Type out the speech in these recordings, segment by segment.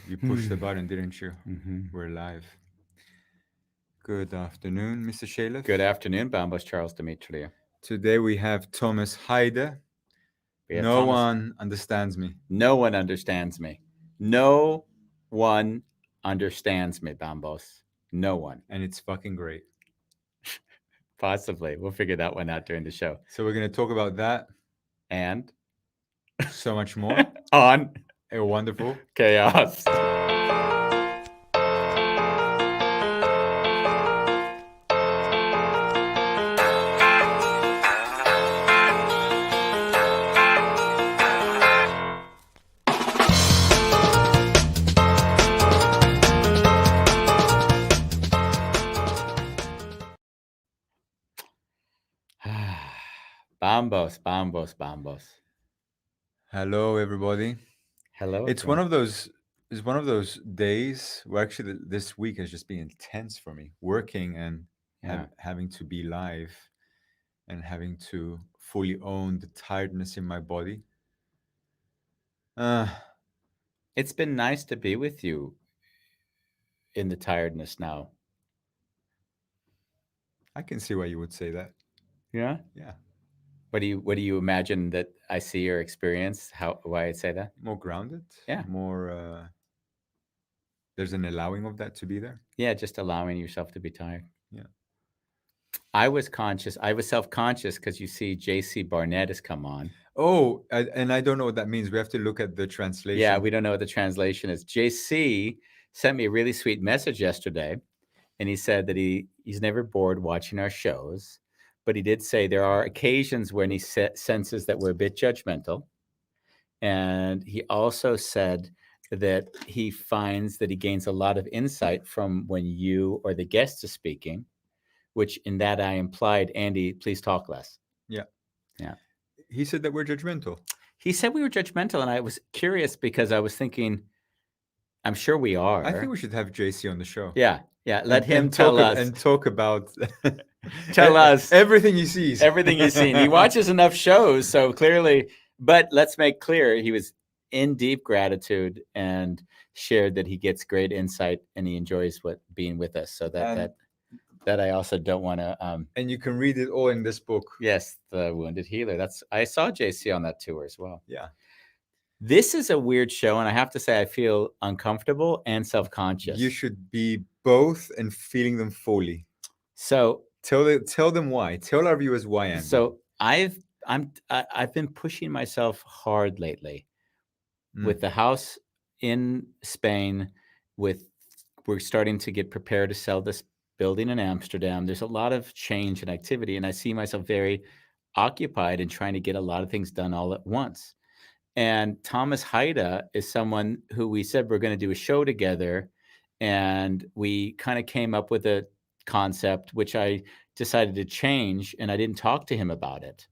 You pushed the button, didn't you? Mm-hmm. We're live. Good afternoon, Mr. Shalef. Good afternoon, Bambos Charles Dimitri. Today we have Thomas Heide. We have No Thomas. one understands me. No one understands me. No one understands me, Bambos. No one. And it's fucking great. Possibly. We'll figure that one out during the show. So we're going to talk about that, And so much more. on A wonderful chaos. Bambos, Bambos, Bambos. Hello, everybody. Hello. It's one of those. It's one of those days where actually this week has just been intense for me. Working and Yeah. having to be live and having to fully own the tiredness in my body. Uh, It's been nice to be with you in the tiredness now. I can see why you would say that. Yeah. Yeah, What do you imagine that I see or experience? Why I'd say that? more grounded. Yeah. More. There's an allowing of that to be there. Yeah, just allowing yourself to be tired. Yeah. I was self-conscious because you see JC Barnett has come on. Oh, and I don't know what that means. We have to look at the translation. Yeah, we don't know what the translation is. JC sent me a really sweet message yesterday, and he said that he's never bored watching our shows, but he did say there are occasions when he senses that we're a bit judgmental. And he also said that he finds that he gains a lot of insight from when you or the guest is speaking, which in that I implied, Andy, please talk less. Yeah. Yeah. He said that we're judgmental. He said we were judgmental, and I was curious because I was thinking, I'm sure we are. I think we should have JC on the show. Yeah. Let And- him and tell talk us. and talk about Tell us everything he sees. everything he's seen. He watches enough shows, so clearly. But let's make clear, he was in deep gratitude and shared that he gets great insight and he enjoys being with us. So that I also don't want to. And you can read it all in this book. Yes, The Wounded Healer. I saw JC on that tour as well. Yeah. This is a weird show, and I have to say I feel uncomfortable and self-conscious. You should be both and feeling them fully. So tell them why. Tell our viewers why. Andy. So I've been pushing myself hard lately with the house in Spain. We're starting to get prepared to sell this building in Amsterdam. There's a lot of change and activity, and I see myself very occupied in trying to get a lot of things done all at once. And Thomas Heide is someone who we said we're going to do a show together, and we kind of came up with a concept which I decided to change, and I didn't talk to him about it.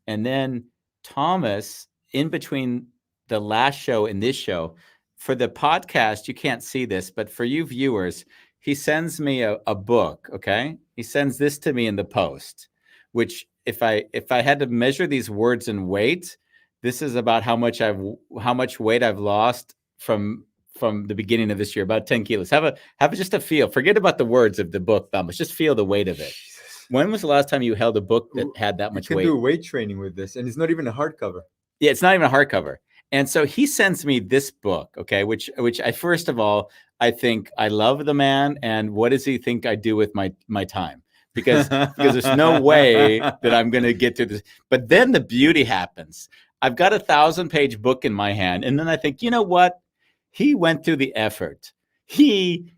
And then Thomas, in between the last show and this show, for the podcast, you can't see this, but for you viewers, he sends me a book. Okay, he sends this to me in the post, which if I had to measure these words in weight, this is about how much weight I've lost from the beginning of this year, about 10 kilos. Have just a feel. Forget about the words of the book, Thomas. Just feel the weight of it. When was the last time you held a book that had that much weight? You can do weight training with this, and it's not even a hardcover. Yeah, it's not even a hardcover. And so he sends me this book, okay, which I, first of all, I think I love the man, and what does he think I do with my time? Because there's no way that I'm going to get through this. But then the beauty happens. I've got a 1,000-page book in my hand, and then I think, you know what? He went through the effort. He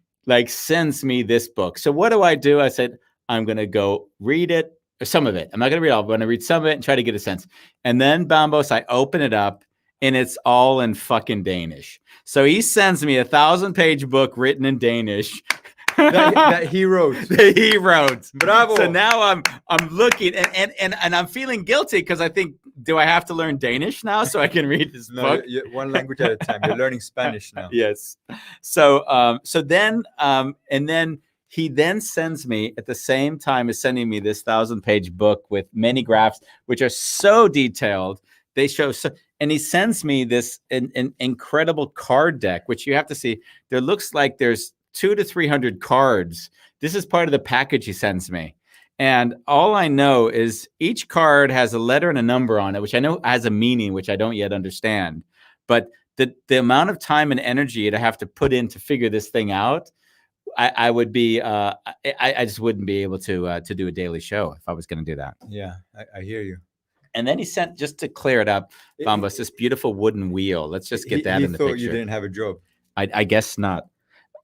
sends me this book. So what do? I said, I'm going to go read it, or some of it. I'm not going to read all, but I'm going to read some of it and try to get a sense. And then, Bambos, I open it up, and it's all in fucking Danish. So he sends me a 1,000-page book written in Danish. that he wrote. That he wrote. Bravo. So now I'm looking, and I'm feeling guilty because I think, do I have to learn Danish now so I can read this book? One language at a time. You're learning Spanish now. Yes. So then he then sends me, at the same time as sending me this 1,000-page book with many graphs, which are so detailed They show so, and he sends me this an incredible card deck, which you have to see. There looks like there's 200 to 300 cards. This is part of the package he sends me. And all I know is each card has a letter and a number on it, which I know has a meaning, which I don't yet understand. But the amount of time and energy that I have to put in to figure this thing out, I would be I just wouldn't be able to do a daily show if I was going to do that. Yeah, I hear you. And then he sent, just to clear it up, Bombas, this beautiful wooden wheel. Let's just get that in the picture. He thought you didn't have a job. I guess not.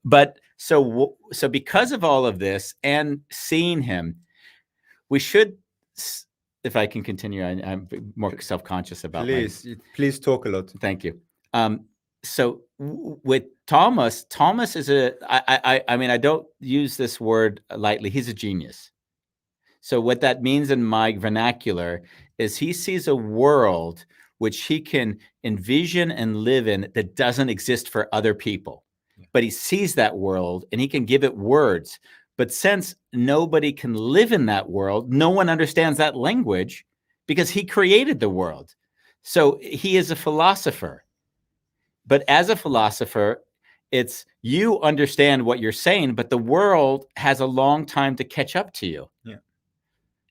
But so because of all of this and seeing him, we should, if I can continue, I'm more self-conscious about Please talk a lot. Thank you. So with Thomas is I mean, I don't use this word lightly. He's a genius. So what that means in my vernacular is he sees a world which he can envision and live in that doesn't exist for other people. Yeah. But he sees that world and he can give it words. But since nobody can live in that world, no one understands that language because he created the world. So he is a philosopher. But as a philosopher, it's you understand what you're saying, but the world has a long time to catch up to you. Yeah.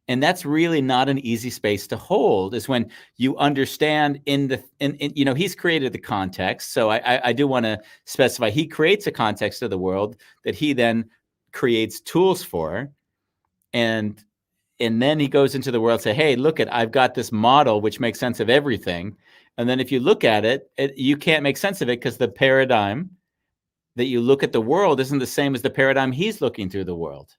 And that's really not an easy space to hold, is when you understand in you know, he's created the context. So I do want to specify, he creates a context of the world that he then creates tools for. And then he goes into the world and say, hey, look I've got this model which makes sense of everything. And then if you look at it, you can't make sense of it because the paradigm that you look at the world isn't the same as the paradigm he's looking through the world.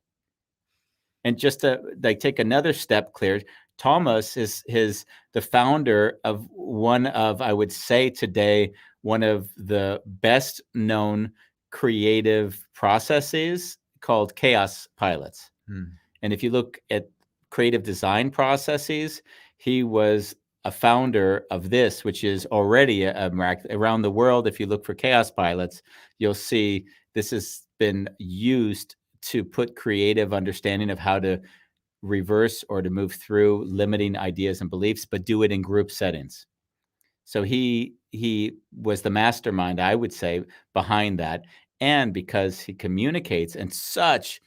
And just to take another step clear, Thomas is the founder of one of, I would say today, one of the best known creative processes called chaos pilots. And if you look at creative design processes, he was a founder of this, which is already around the world. If you look for chaos pilots, you'll see this has been used to put creative understanding of how to reverse or to move through limiting ideas and beliefs, but do it in group settings. So he was the mastermind, I would say, behind that. And because he communicates in such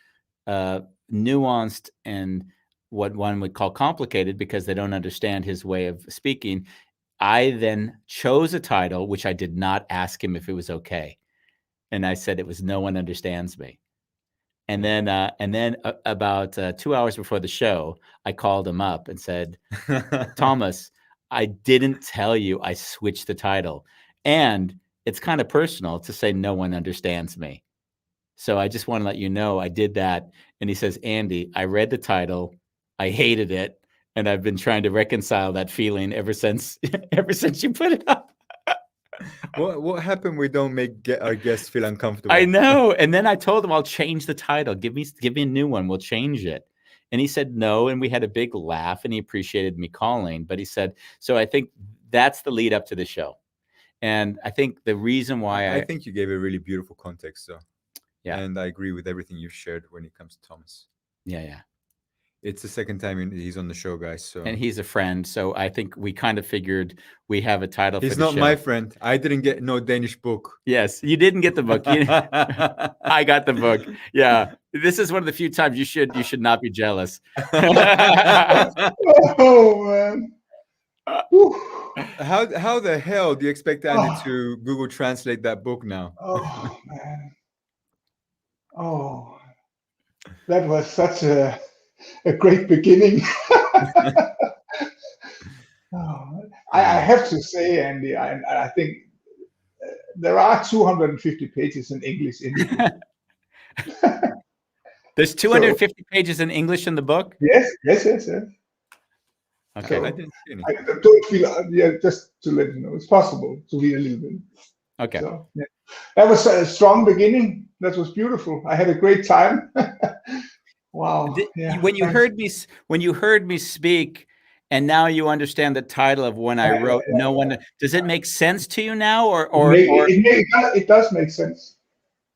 nuanced and what one would call complicated, because they don't understand his way of speaking, I then chose a title, which I did not ask him if it was okay. And I said it was No One Understands Me. And then about 2 hours before the show, I called him up and said, Thomas, I didn't tell you I switched the title. And it's kind of personal to say No One Understands Me. So I just want to let you know I did that. And he says, Andy, I read the title. I hated it. And I've been trying to reconcile that feeling ever since you put it up. What happened? We don't make our guests feel uncomfortable. I know. And then I told him I'll change the title. Give me a new one. We'll change it. And he said no. And we had a big laugh and he appreciated me calling. But he said, so I think that's the lead up to the show. And I think the reason why I think you gave a really beautiful context. So yeah. And I agree with everything you've shared when it comes to Thomas. Yeah. It's the second time he's on the show, guys. So and he's a friend, so I think we kind of figured we have a title. He's for the not show. My friend. I didn't get no Danish book. Yes, you didn't get the book. I got the book. Yeah, this is one of the few times you should not be jealous. Oh man. How the hell do you expect Andy to Google Translate that book now? Oh man. Oh, that was such a great beginning. I have to say, Andy, I think there are 250 pages in English in the book. There's 250 pages in English in the book? Yes. Okay. So, I don't feel, just to let you know, it's possible to read a little bit. Okay. So, yeah. That was a strong beginning. That was beautiful. I had a great time. Wow. Yeah, when you heard me speak, and now you understand the title of when I wrote No One. Does it make sense to you now, or it does make sense?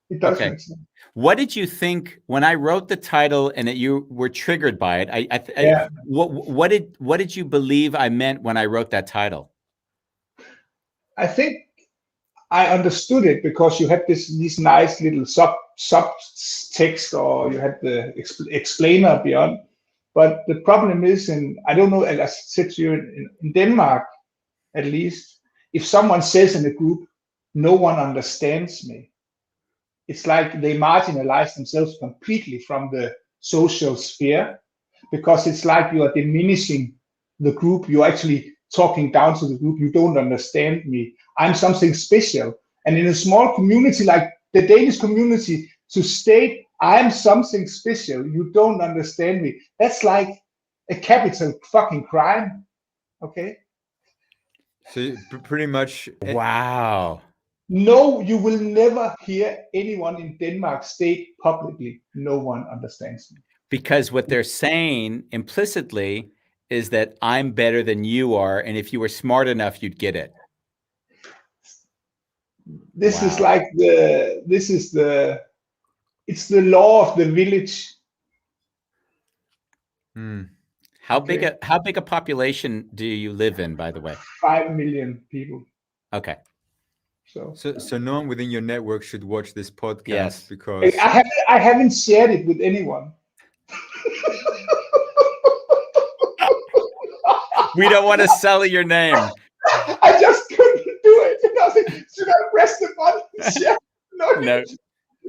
It does make sense. What did you think when I wrote the title and that you were triggered by it? Yeah. What did you believe I meant when I wrote that title? I think I understood it because you had these nice little subtext, or you had the explainer beyond. But the problem is, and I don't know, as I said to you, in Denmark, at least, if someone says in a group, no one understands me, it's like they marginalize themselves completely from the social sphere, because it's like you are diminishing the group. You're actually talking down to the group. You don't understand me. I'm something special. And in a small community like the Danish community, to state I'm something special, you don't understand me, that's like a capital fucking crime. Okay. So pretty much, Wow. No, you will never hear anyone in Denmark state publicly, no one understands me. Because what they're saying implicitly is that I'm better than you are, and if you were smart enough, you'd get it. This is Wow. like it's the law of the village. How big a population do you live in, by the way? 5 million people. Okay. So no one within your network should watch this podcast. Yes. Because I haven't shared it with anyone. We don't want to sell your name. I just couldn't do it. And I was like, should I press the button? Share? No.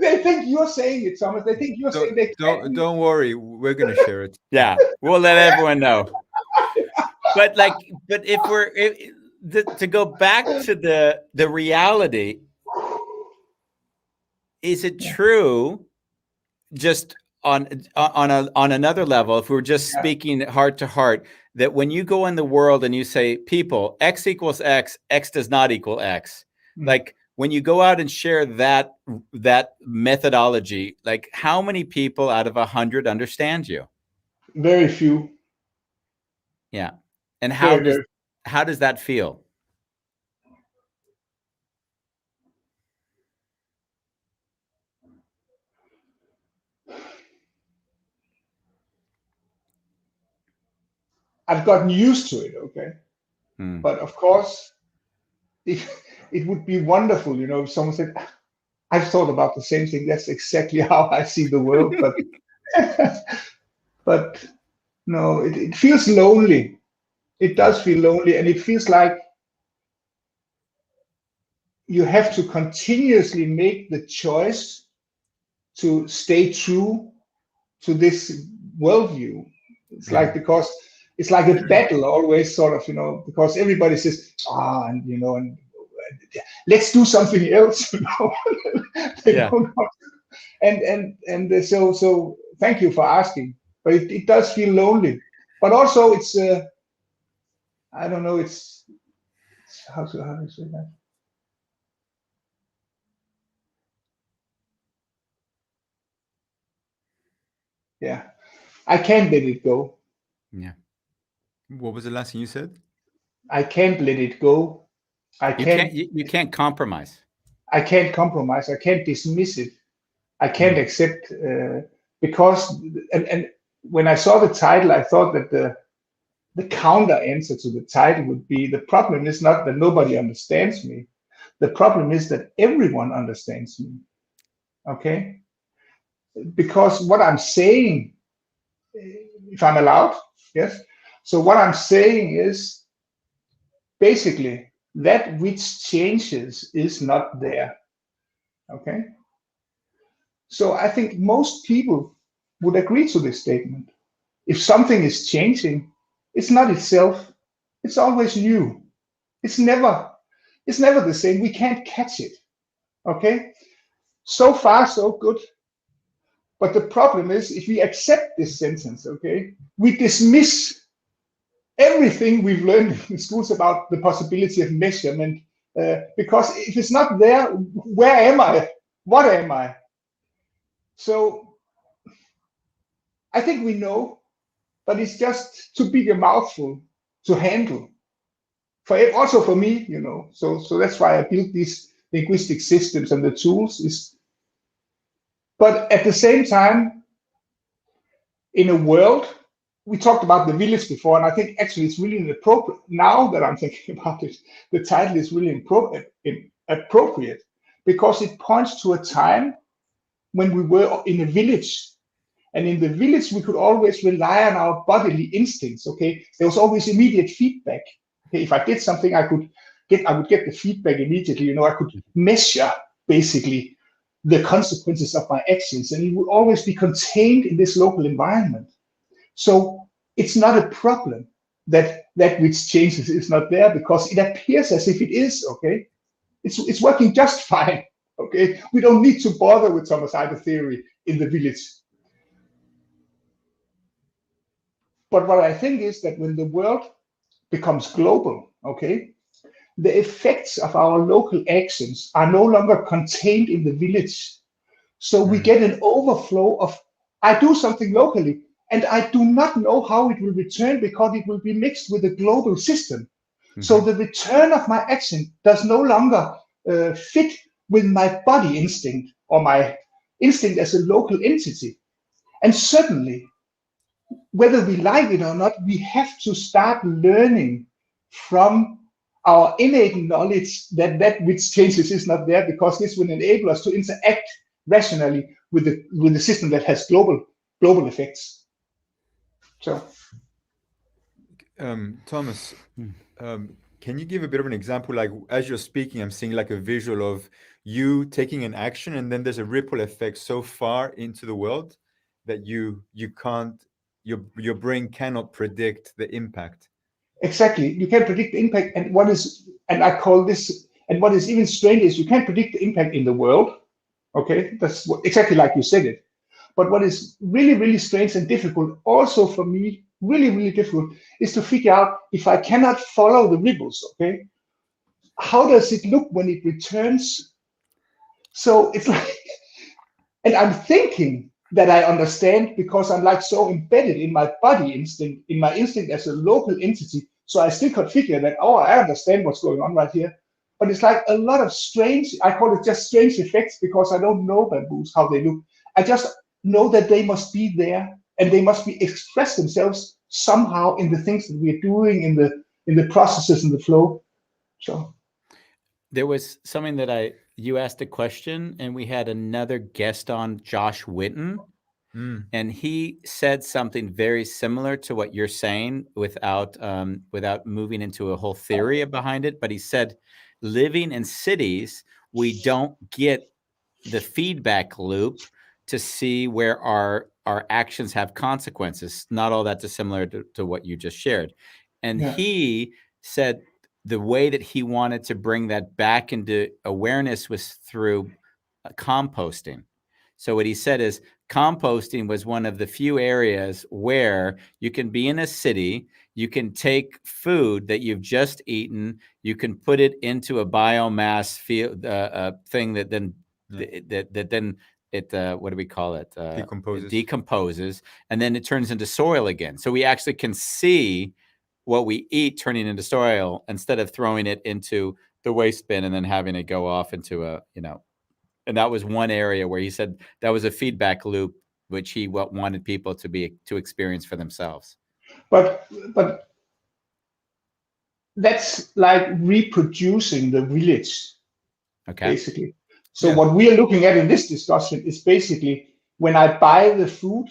They think you're saying it, Thomas. They think you're saying they can't. Don't worry, we're gonna share it. Yeah, we'll let everyone know. But if we're to go back to the reality, is it true? Just on another level, if we're just speaking heart to heart, that when you go in the world and you say, people, X equals X, X does not equal X, like when you go out and share that methodology, like how many people out of 100 understand you? Very few. Yeah. And how does that feel? I've gotten used to it, okay? But of course, it would be wonderful, if someone said, I've thought about the same thing. That's exactly how I see the world. But but no, it feels lonely. It does feel lonely, and it feels like you have to continuously make the choice to stay true to this worldview. It's like, because it's like a battle always, sort of, because everybody says, and let's do something else, They don't know. And so thank you for asking, but it does feel lonely, but also it's I don't know, it's how do you say that? Yeah, I can't let it go. Yeah. What was the last thing you said? I can't let it go. You can't compromise. I can't compromise. I can't dismiss it. I can't accept, because and when I saw the title, I thought that the counter answer to the title would be, the problem is not that nobody understands me. The problem is that everyone understands me. Okay? Because what I'm saying, if I'm allowed, yes. So what I'm saying is basically that which changes is not there. Okay? So I think most people would agree to this statement. If something is changing, it's not itself. It's always new. It's never the same. We can't catch it. Okay? So far, so good. But the problem is, if we accept this sentence, okay, we dismiss everything we've learned in schools about the possibility of measurement. Because if it's not there, where am I? What am I? So I think we know, but it's just too big a mouthful to handle. Also for me, So that's why I built these linguistic systems, and the tools is But at the same time, in a world, we talked about the village before, and I think actually it's really inappropriate. Now that I'm thinking about it, the title is really appropriate because it points to a time when we were in a village. And in the village, we could always rely on our bodily instincts. Okay, there was always immediate feedback. Okay, if I did something, I would get the feedback immediately. You know, I could measure basically the consequences of my actions, and it would always be contained in this local environment. So it's not a problem that which changes is not there, because it appears as if it is. Okay, it's working just fine. Okay, we don't need to bother with Thomas Heide theory in the village. But what I think is that when the world becomes global, okay, the effects of our local actions are no longer contained in the village. So we get an overflow of, I do something locally, and I do not know how it will return because it will be mixed with a global system. Mm-hmm. So the return of my action does no longer fit with my body instinct or my instinct as a local entity. And certainly, whether we like it or not, we have to start learning from our innate knowledge that which changes is not there, because this will enable us to interact rationally with the system that has global effects. So, Thomas, can you give a bit of an example? Like as you're speaking, I'm seeing like a visual of you taking an action, and then there's a ripple effect so far into the world that you can't, your brain cannot predict the impact. Exactly, you can't predict the impact, and what is even stranger is you can't predict the impact in the world. Okay, that's exactly like you said it. But what is really, really strange and difficult, also for me, really, really difficult, is to figure out, if I cannot follow the ripples, okay, how does it look when it returns? So it's like, and I'm thinking that I understand because I'm like so embedded in my body instinct, in my instinct as a local entity. So I still configure that, oh, I understand what's going on right here. But it's like a lot of strange, I call it just strange effects, because I don't know bamboos, how they look. I just know that they must be there, and they must be express themselves somehow in the things that we're doing, in the processes, in the flow. So there was something that you asked a question, and we had another guest on, Josh Witten, and he said something very similar to what you're saying without moving into a whole theory behind it. But he said, living in cities, we don't get the feedback loop to see where our actions have consequences. Not all that dissimilar to what you just shared. And he said the way that he wanted to bring that back into awareness was through composting. So what he said is composting was one of the few areas where you can be in a city, you can take food that you've just eaten, you can put it into a biomass field thing that then what do we call it? Decomposes. It decomposes, and then it turns into soil again. So we actually can see what we eat turning into soil instead of throwing it into the waste bin and then having it go off into a, and that was one area where he said that was a feedback loop, which he wanted people to experience for themselves. But that's like reproducing the village, basically. So what we are looking at in this discussion is basically when I buy the food,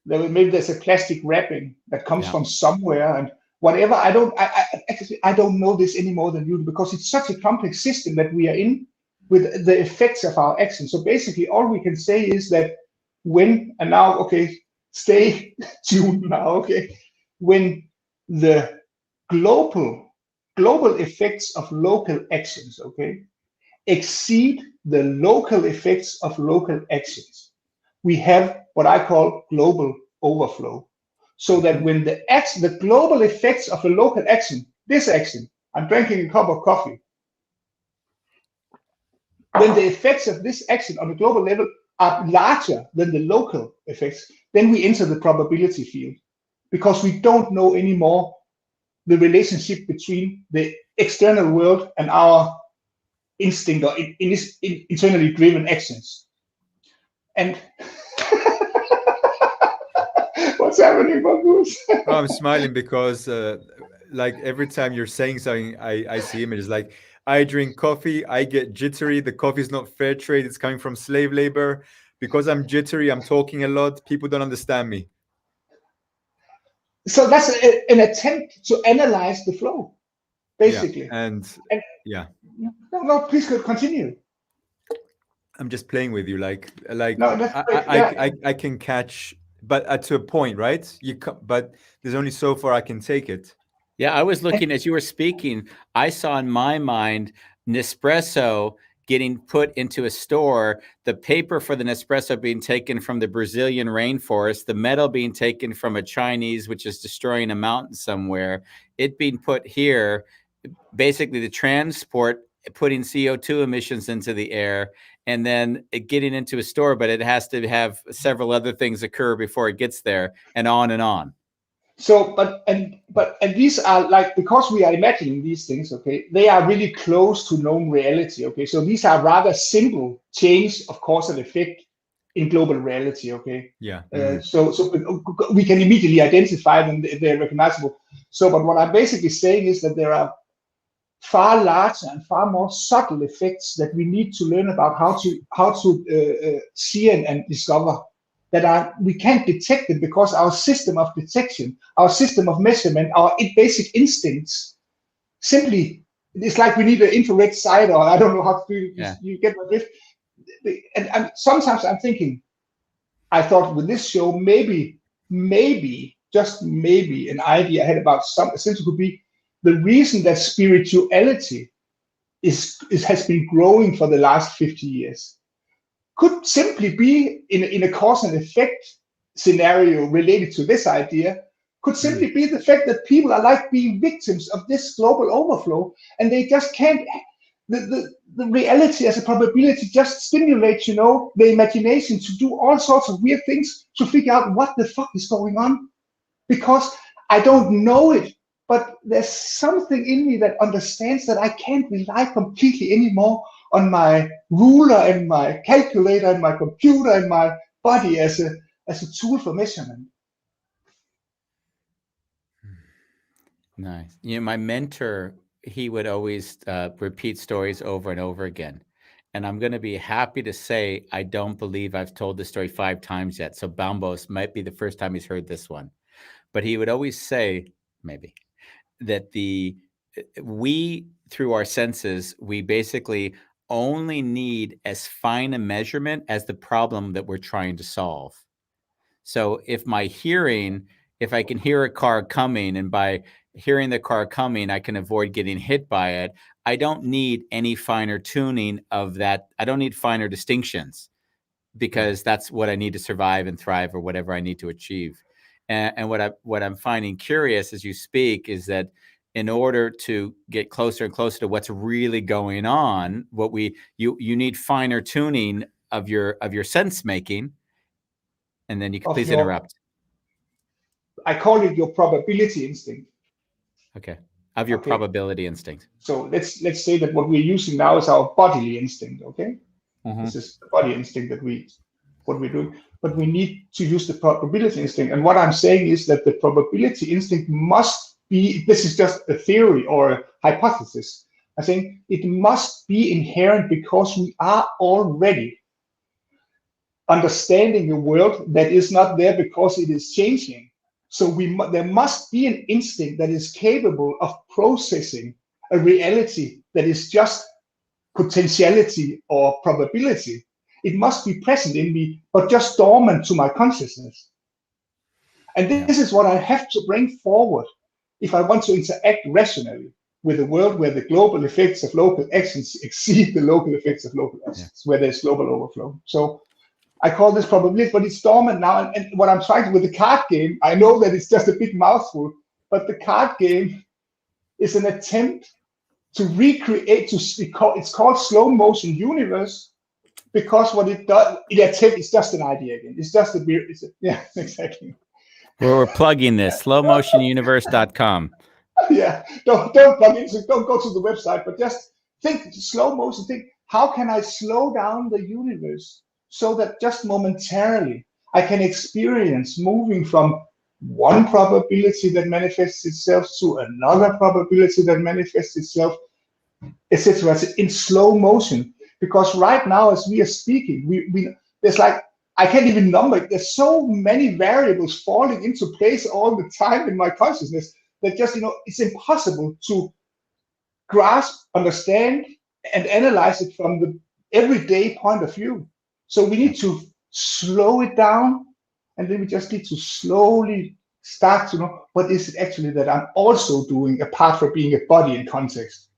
maybe there's a plastic wrapping that comes from somewhere, and whatever. I don't know this any more than you do, because it's such a complex system that we are in with the effects of our actions. So basically, all we can say is that stay tuned now, okay, when the global effects of local actions, okay, exceed the local effects of local actions, we have what I call global overflow. So that when the global effects of a local action, this action, I'm drinking a cup of coffee, when the effects of this action on a global level are larger than the local effects, then we enter the probability field, because we don't know anymore the relationship between the external world and our instinct or internally driven actions. And what's happening, Marcus? Oh, I'm smiling because like every time you're saying something, I see images like I drink coffee, I get jittery. The coffee is not fair trade. It's coming from slave labor. Because I'm jittery, I'm talking a lot. People don't understand me. So that's an attempt to analyze the flow, basically. Yeah, and yeah, no, please continue. I'm just playing with you. Like No, that's great. Yeah. I can catch, but to a point, right? But there's only so far I can take it. Yeah, I was looking as you were speaking. I saw in my mind Nespresso getting put into a store, the paper for the Nespresso being taken from the Brazilian rainforest, the metal being taken from a Chinese, which is destroying a mountain somewhere, it being put here, basically the transport putting CO2 emissions into the air, and then it getting into a store, but it has to have several other things occur before it gets there, and on and on. So, but these are like, because we are imagining these things, okay, they are really close to known reality, okay. So these are rather simple change of cause and effect in global reality, okay. Yeah. So we can immediately identify them; they're recognizable. So, but what I'm basically saying is that there are far larger and far more subtle effects that we need to learn about how to see and discover. That we can't detect them because our system of detection, our system of measurement, our basic instincts simply, it's like we need an infrared sight, or I don't know how to do it. Yeah. You get my drift. And sometimes I'm thinking, I thought with this show, maybe, just maybe, an idea I had about since it could be the reason that spirituality has been growing for the last 50 years. Could simply be in a cause and effect scenario related to this idea, could simply be the fact that people are like being victims of this global overflow, and they just can't, the reality as a probability just stimulates, the imagination to do all sorts of weird things to figure out what the fuck is going on. Because I don't know it, but there's something in me that understands that I can't rely completely anymore on my ruler and my calculator and my computer and my body as a tool for measurement. Nice. My mentor, he would always repeat stories over and over again. And I'm going to be happy to say I don't believe I've told this story 5 times yet. So Bambos might be the first time he's heard this one. But he would always say, maybe, that we, through our senses, we basically only need as fine a measurement as the problem that we're trying to solve. So if my hearing, if I can hear a car coming, and by hearing the car coming, I can avoid getting hit by it, I don't need any finer tuning of that. I don't need finer distinctions, because that's what I need to survive and thrive, or whatever I need to achieve. And what I'm finding curious as you speak is that in order to get closer and closer to what's really going on, you need finer tuning of your sense making, and then you can please interrupt. I call it your probability instinct. Okay, of your probability instinct. So let's say that what we're using now is our bodily instinct. Okay, this is the body instinct that what we're doing. But we need to use the probability instinct. And what I'm saying is that the probability instinct must be, this is just a theory or a hypothesis, I think it must be inherent, because we are already understanding a world that is not there because it is changing. So there must be an instinct that is capable of processing a reality that is just potentiality or probability. It must be present in me, but just dormant to my consciousness. And this is what I have to bring forward if I want to interact rationally with a world where the global effects of local actions exceed the local effects of local actions, where there's global overflow. So I call this probability, but it's dormant now. And what I'm trying to with the card game, I know that it's just a big mouthful, but the card game is an attempt to recreate, it's called slow motion universe, because what it does, it's just an idea again. It's just yeah, exactly. We're plugging this, slowmotionuniverse.com. Yeah, don't plug in, don't go to the website, but just think slow motion, think, how can I slow down the universe so that just momentarily I can experience moving from one probability that manifests itself to another probability that manifests itself, etc. in slow motion. Because right now, as we are speaking, we there's like, I can't even number it. There's so many variables falling into place all the time in my consciousness that just, it's impossible to grasp, understand, and analyze it from the everyday point of view. So we need to slow it down, and then we just need to slowly start to know what is it actually that I'm also doing apart from being a body in context.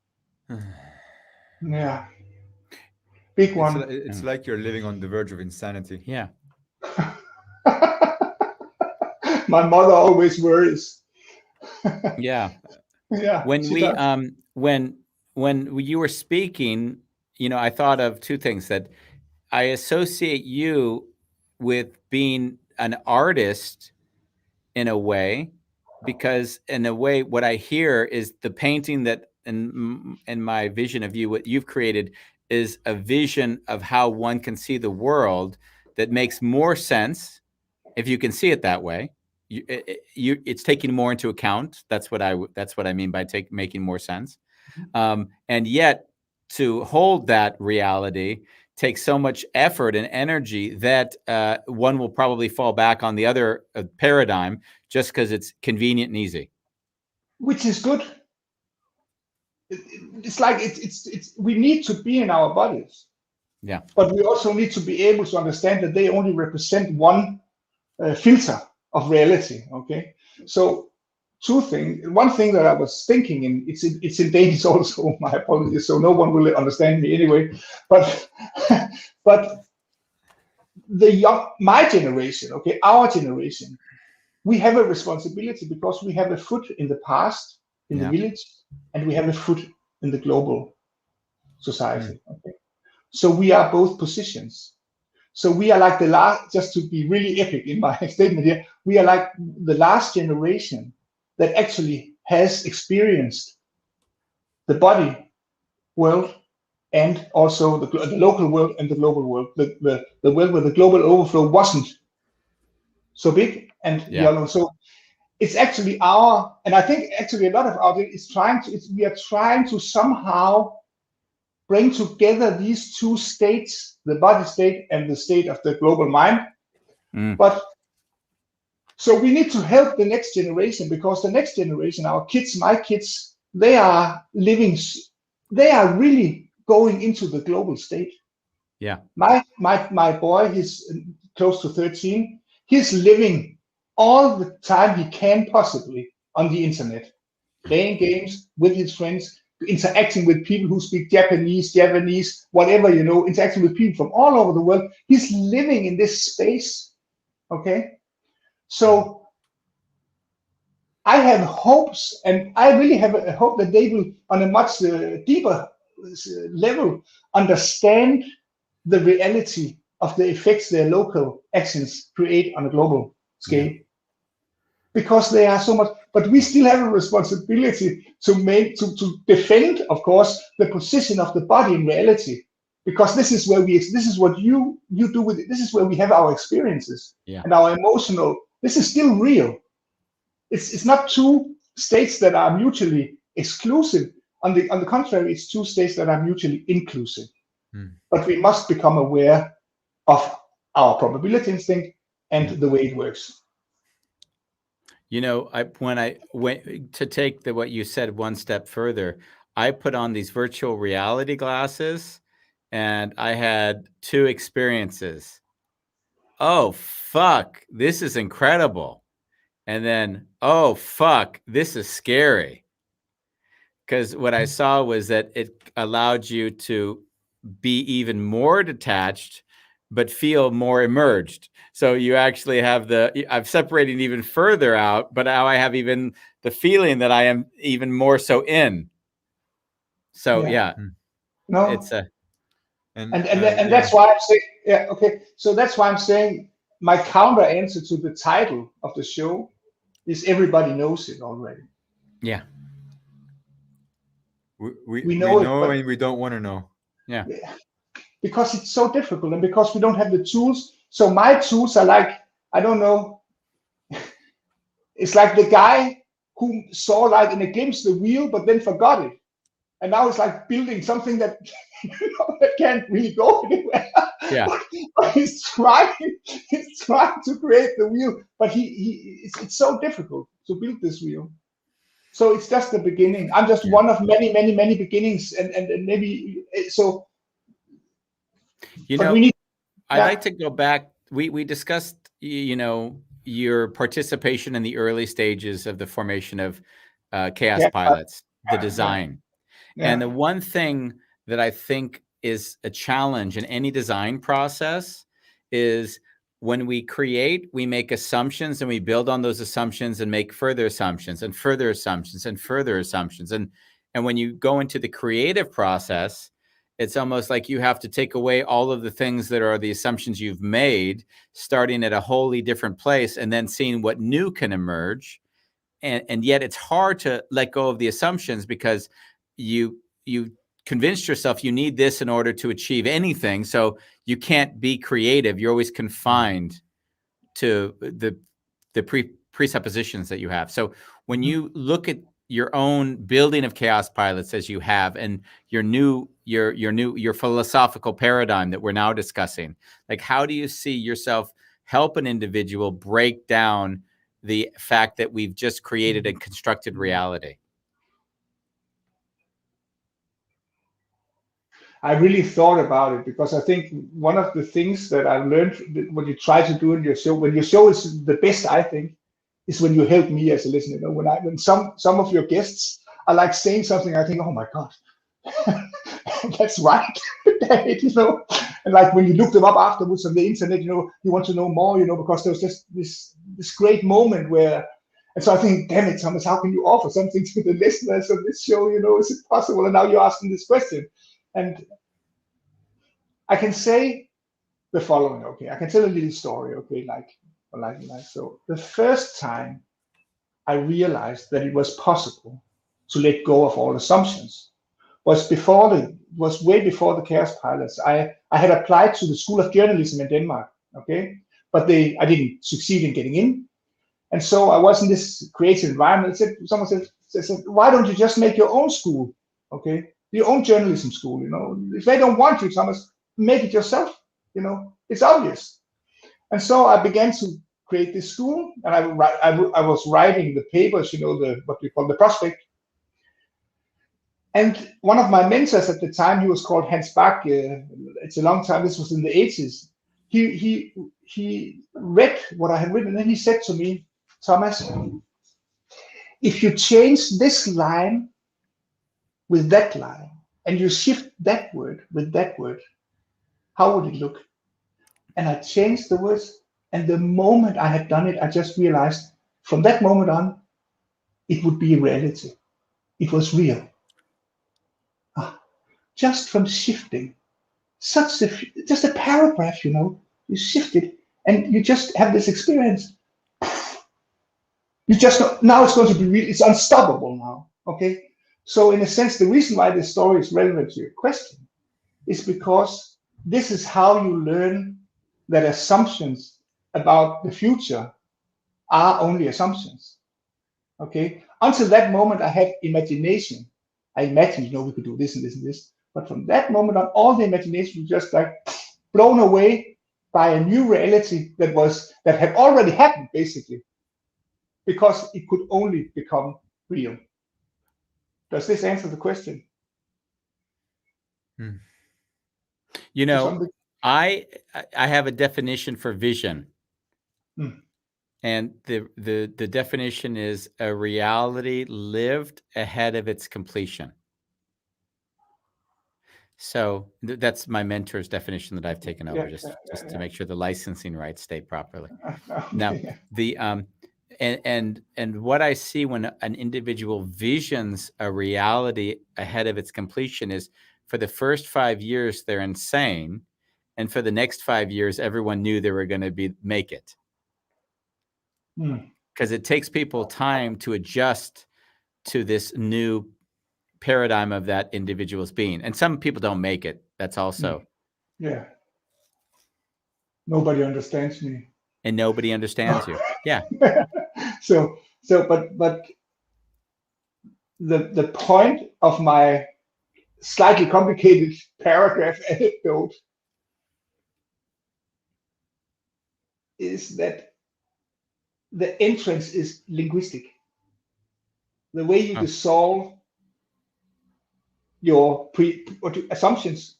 Yeah. Big one. It's like you're living on the verge of insanity. Yeah. My mother always worries. Yeah. Yeah. When we when you were speaking, I thought of two things, that I associate you with being an artist in a way, because in a way what I hear is the painting that in my vision of you, what you've created is a vision of how one can see the world that makes more sense if you can see it that way. It's taking more into account. That's what I mean by making more sense. And yet to hold that reality takes so much effort and energy that one will probably fall back on the other paradigm just because it's convenient and easy. Which is good. It's like it's we need to be in our bodies. Yeah. But we also need to be able to understand that they only represent one filter of reality. Okay. So two things. One thing that I was thinking, and it's in Danish also. My apologies. So no one will understand me anyway. But my generation, okay, our generation, we have a responsibility because we have a foot in the past, in the village, and we have a foot in the global society. Okay. So we are both positions. So we are like the last, just to be really epic in my statement here, we are like the last generation that actually has experienced the body world and also the local world and the global world, the world where the global overflow wasn't so big. And so it's actually and I think actually a lot of our is we are trying to somehow bring together these two states, the body state and the state of the global mind. But so we need to help the next generation, because the next generation, our kids, my kids, they are really going into the global state. Yeah. My boy, he's close to 13. He's living all the time he can possibly on the internet, playing games with his friends, interacting with people who speak Japanese, whatever, interacting with people from all over the world. He's living in this space. Okay. So I have hopes, and I really have a hope that they will, on a much deeper level, understand the reality of the effects their local actions create on a global scale. Because they are so much, but we still have a responsibility to defend, of course, the position of the body in reality, because this is what you do with it. This is where we have our experiences and our emotional. This is still real. It's not two states that are mutually exclusive. On the contrary, it's two states that are mutually inclusive. But we must become aware of our probability instinct and the way it works. When I went to take what you said one step further, I put on these virtual reality glasses, and I had two experiences. Oh, fuck, this is incredible. And then, oh, fuck, this is scary. Because what I saw was that it allowed you to be even more detached, but feel more emerged. So you actually have I've separated even further out, but now I have even the feeling that I am even more so in. So no, it's and that's why I'm saying, so that's why I'm saying my counter answer to the title of the show is everybody knows it already. Yeah. We know it, and we don't want to know. Yeah. because it's so difficult and because we don't have the tools. So my tools are like, I don't know, it's like the guy who saw like in a glimpse the wheel, but then forgot it. And now it's like building something that, that can't really go anywhere. Yeah. But he's trying to create the wheel, but it's so difficult to build this wheel. So it's just the beginning. I'm just one of many, many, many beginnings, and maybe so. You know, I'd like to go back. We discussed, you know, your participation in the early stages of the formation of Chaos Pilots, the design. And the one thing that I think is a challenge in any design process is when we create, we make assumptions and we build on those assumptions and make further assumptions and further assumptions and further assumptions. And when you go into the creative process, it's almost like you have to take away all of the things that are the assumptions you've made, starting at a wholly different place and then seeing what new can emerge. And yet it's hard to let go of the assumptions because you convinced yourself you need this in order to achieve anything. So you can't be creative. You're always confined to the presuppositions that you have. So when you look at your own building of Chaos Pilots as you have, and your philosophical paradigm that we're now discussing, like, how do you see yourself help an individual break down the fact that we've just created a constructed reality? I really thought about it because I think one of the things that I've learned when you try to do in your show, when your show is the best, I think, is when you help me as a listener. You know, when some of your guests are like saying something, I think, oh my God, that's right. You know, and like when you look them up afterwards on the internet, you know, you want to know more, you know, because there was just this great moment where. And so I think, damn it, Thomas, how can you offer something to the listeners of this show? You know, is it possible? And now you're asking this question. And I can say the following, okay? I can tell a little story, okay? Like so. The first time I realized that it was possible to let go of all assumptions was way before the Chaos Pilots. I had applied to the School of Journalism in Denmark, okay? But I didn't succeed in getting in. And so I was in this creative environment. Someone said, why don't you just make your own school, okay? Your own journalism school, you know? If they don't want you, Thomas, make it yourself, you know? It's obvious. And so I began to create this school, and I was writing the papers, you know, what we call the prospect. And one of my mentors at the time, he was called Hans Bach. It's a long time. This was in the 80s. He read what I had written, and then he said to me, Thomas, if you change this line with that line, and you shift that word with that word, how would it look? And I changed the words, and the moment I had done it, I just realized from that moment on, it would be reality. It was real. Just from shifting, just a paragraph, you know, you shift it, and you just have this experience. You just know, now it's going to be real. It's unstoppable now. Okay. So in a sense, the reason why this story is relevant to your question is because this is how you learn that assumptions about the future are only assumptions. Okay. Until that moment, I had imagination. I imagined, you know, we could do this and this and this. But from that moment on, all the imagination was just like blown away by a new reality that had already happened, basically, because it could only become real. Does this answer the question? You know, I have a definition for vision. And the definition is a reality lived ahead of its completion. So that's my mentor's definition that I've taken over, just to make sure the licensing rights state properly. Now, and what I see when an individual visions a reality ahead of its completion is, for the first 5 years, they're insane. And for the next 5 years, everyone knew they were going to make it. Because it takes people time to adjust to this new paradigm of that individual's being. And some people don't make it. That's also Yeah. Nobody understands me. And nobody understands you. Yeah. So but the point of my slightly complicated paragraph anecdote is that the entrance is linguistic. The way you Oh. dissolve your assumptions,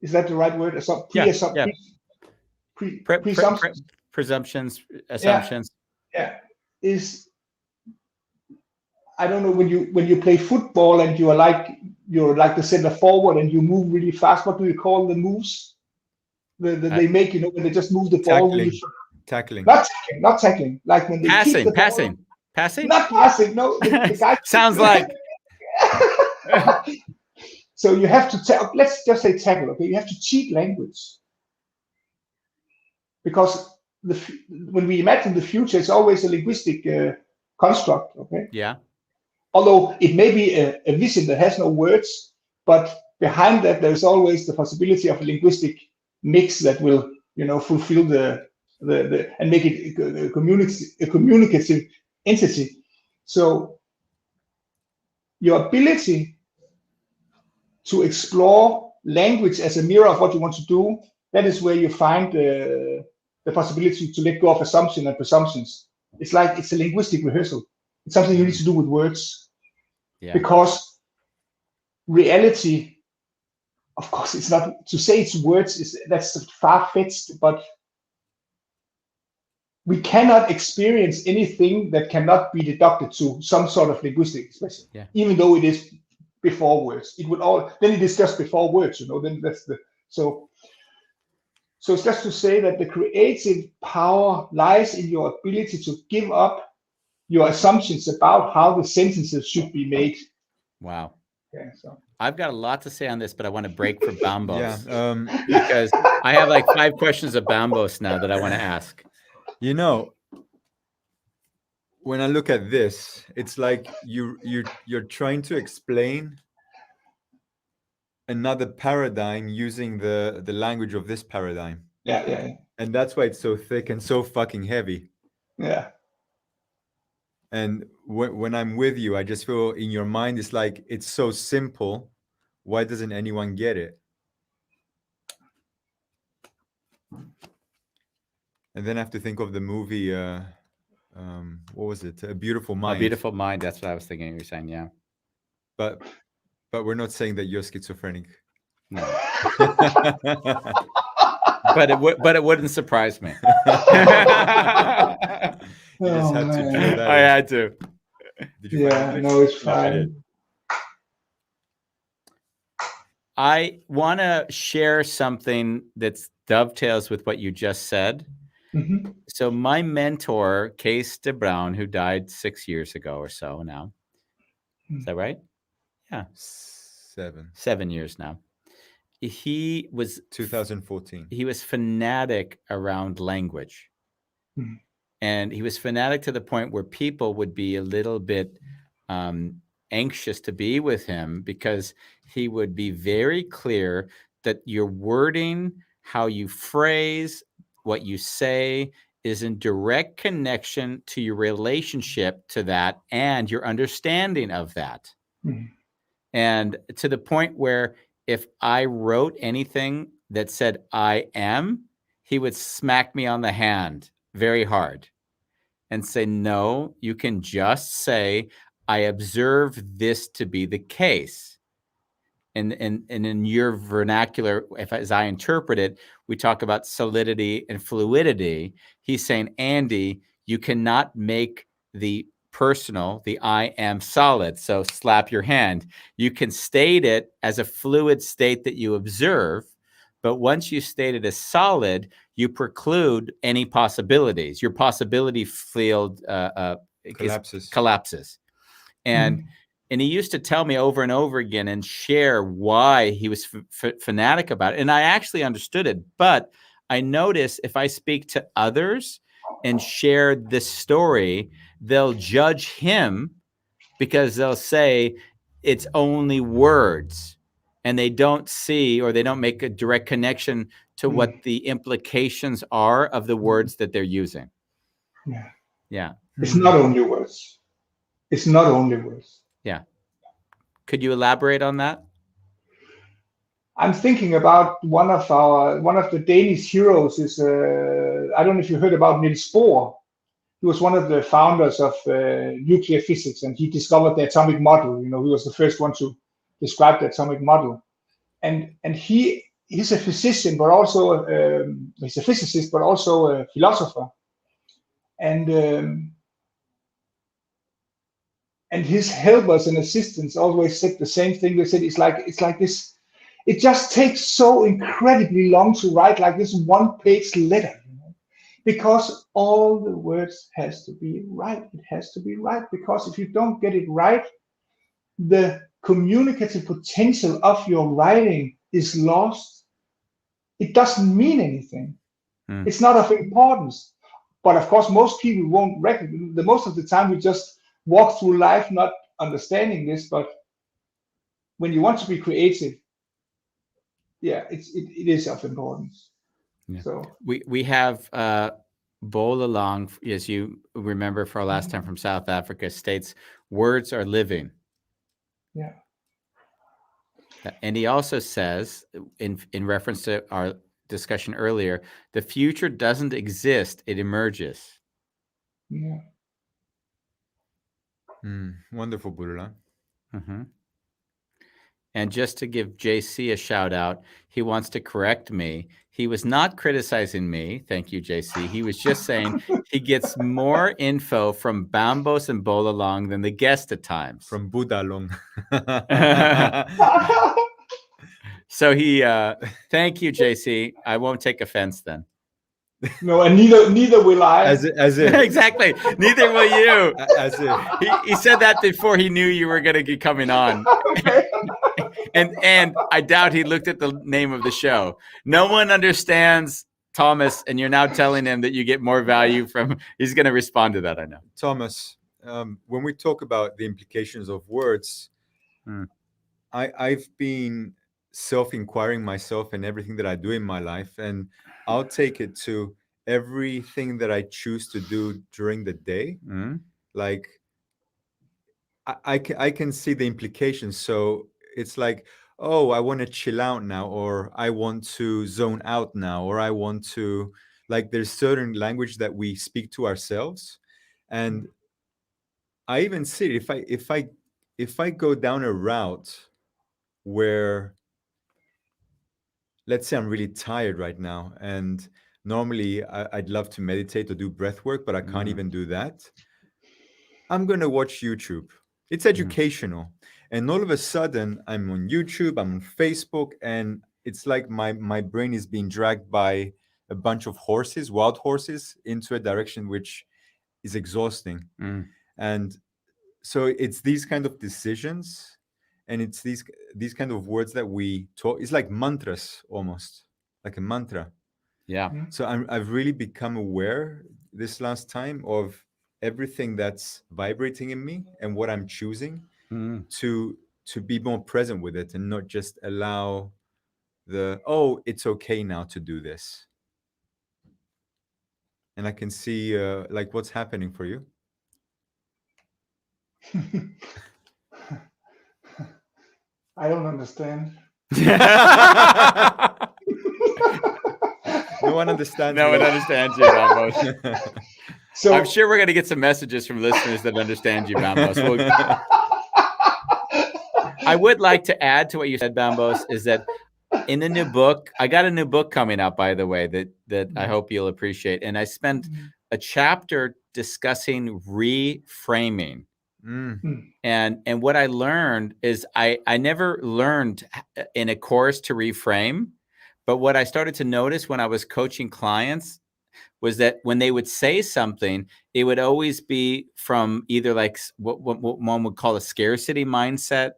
is that the right word? Presumptions. Presumptions, assumptions. Yeah, is, I don't know, when you play football and you're like the center forward and you move really fast. What do you call the moves? They make, when they just move the ball really fast. Tackling. Not tackling. Like when they kick the ball. Passing. Not passing. No, the guy sounds like. So you have to let's just say tackle. Okay, you have to cheat language because when we imagine the future, it's always a linguistic construct. Okay. Yeah. Although it may be a vision that has no words, but behind that there's always the possibility of a linguistic mix that will, fulfill the and make it a communicative entity. So your ability to explore language as a mirror of what you want to do, that is where you find the possibility to let go of assumption and presumptions. It's like it's a linguistic rehearsal. It's something you need to do with words. Yeah. Because reality, of course, it's not to say it's words, that's far-fetched, but we cannot experience anything that cannot be deducted to some sort of linguistic expression, even though it is before words. Then it is just before words, then that's so it's just to say that the creative power lies in your ability to give up your assumptions about how the sentences should be made. Wow. Okay, so I've got a lot to say on this, but I want to break for Bambos. Yeah. Because I have like 5 questions of Bambos now that I want to ask. When I look at this, it's like you're trying to explain another paradigm using the language of this paradigm. Yeah. And that's why it's so thick and so fucking heavy. Yeah. And when I'm with you, I just feel in your mind, it's like, it's so simple. Why doesn't anyone get it? And then I have to think of the movie, what was it? A Beautiful Mind. A Beautiful Mind. That's what I was thinking you were saying. Yeah. But we're not saying that you're schizophrenic. No. but it wouldn't surprise me. You just had to drill that I in. had to. Did you find it? No, it's fine. I want to share something that dovetails with what you just said. Mm-hmm. So my mentor, Kees de Bruin, who died 6 years ago or so now. Is that right? Yeah. 7 years now. He was 2014. He was fanatic around language. Mm-hmm. And he was fanatic to the point where people would be a little bit anxious to be with him because he would be very clear that your wording, how you phrase, what you say is in direct connection to your relationship to that and your understanding of that. Mm-hmm. And to the point where if I wrote anything that said I am, he would smack me on the hand very hard and say, no, you can just say, I observe this to be the case. And in your vernacular, as I interpret it, we talk about solidity and fluidity. He's saying, Andy, you cannot make the personal, the I am solid. So slap your hand. You can state it as a fluid state that you observe. But once you state it as solid, you preclude any possibilities. Your possibility field collapses. And he used to tell me over and over again and share why he was fanatic about it. And I actually understood it. But I notice if I speak to others and share this story, they'll judge him because they'll say it's only words. and they don't see, or they don't make a direct connection to what the implications are of the words that they're using. Yeah. Yeah. It's not only words. It's not only words. Yeah. Could you elaborate on that? I'm thinking about one of the Danish heroes is I don't know if you heard about Niels Bohr. He was one of the founders of nuclear physics, and he discovered the atomic model. He was the first one to describe the atomic model. And he's a physician, but also he's a physicist, but also a philosopher. And his helpers and assistants always said the same thing. They said it's like this. It just takes so incredibly long to write like this one-page letter, because all the words has to be right. It has to be right, because if you don't get it right, the communicative potential of your writing is lost. It doesn't mean anything. It's not of importance. But of course, most people won't recognize. The most of the time, we just walk through life not understanding this. But when you want to be creative, yeah, it is of importance. Yeah. So we have Bola Long, as you remember for our last time, from South Africa, states words are living. Yeah. And he also says, in reference to our discussion earlier, the future doesn't exist, it emerges. Yeah. Wonderful, Burla. And just to give JC a shout out, he wants to correct me. He was not criticizing me. Thank you, JC. He was just saying he gets more info from Bambos and Bola Long than the guest at times. From Buddha Long. So he, thank you, JC. I won't take offense then. No, and neither will I. As if. Exactly. Neither will you. As if. He said that before he knew you were going to be coming on. Okay. And I doubt he looked at the name of the show. No one understands Thomas, and you're now telling him that you get more value from. He's going to respond to that, I know. Thomas, when we talk about the implications of words, I've been self-inquiring myself in everything that I do in my life, and I'll take it to everything that I choose to do during the day. Like I can see the implications. So it's like, oh, I want to chill out now, or I want to zone out now, or I want to, like, there's certain language that we speak to ourselves. And I even see it if I go down a route where, let's say I'm really tired right now, and normally I'd love to meditate or do breath work, but I can't even do that. I'm going to watch YouTube. It's educational. And all of a sudden, I'm on YouTube, I'm on Facebook, and it's like my brain is being dragged by a bunch of horses, wild horses, into a direction which is exhausting. And so it's these kind of decisions, and it's these kind of words that we talk. It's like mantras, almost like a mantra. Yeah. So I've really become aware this last time of everything that's vibrating in me and what I'm choosing to be more present with it, and not just allow it's okay now to do this. And I can see like what's happening for you. I don't understand. No one understands. No one understands you, Bambos. So I'm sure we're going to get some messages from listeners that understand you, Bambos. I would like to add to what you said, Bambos, is that in the new book, I got a new book coming out, by the way, that I hope you'll appreciate. And I spent a chapter discussing reframing. And what I learned is I never learned in a course to reframe, but what I started to notice when I was coaching clients was that when they would say something, it would always be from either like what one would call a scarcity mindset,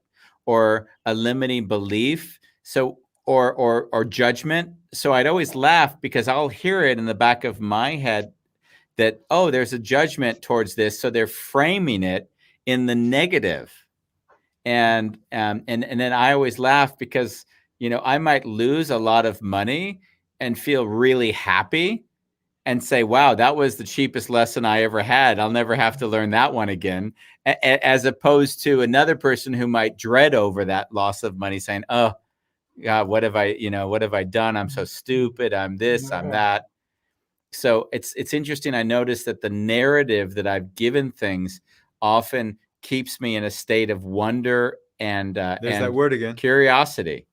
or a limiting belief, so or judgment. So I'd always laugh because I'll hear it in the back of my head that, oh, there's a judgment towards this, so they're framing it in the negative. and then I always laugh because, you know, I might lose a lot of money and feel really happy and say, wow, that was the cheapest lesson I ever had. I'll never have to learn that one again. As opposed to another person who might dread over that loss of money, saying, oh God, what have I done? I'm so stupid. I'm this, I'm that. So it's interesting. I noticed that the narrative that I've given things often keeps me in a state of wonder and that word again, curiosity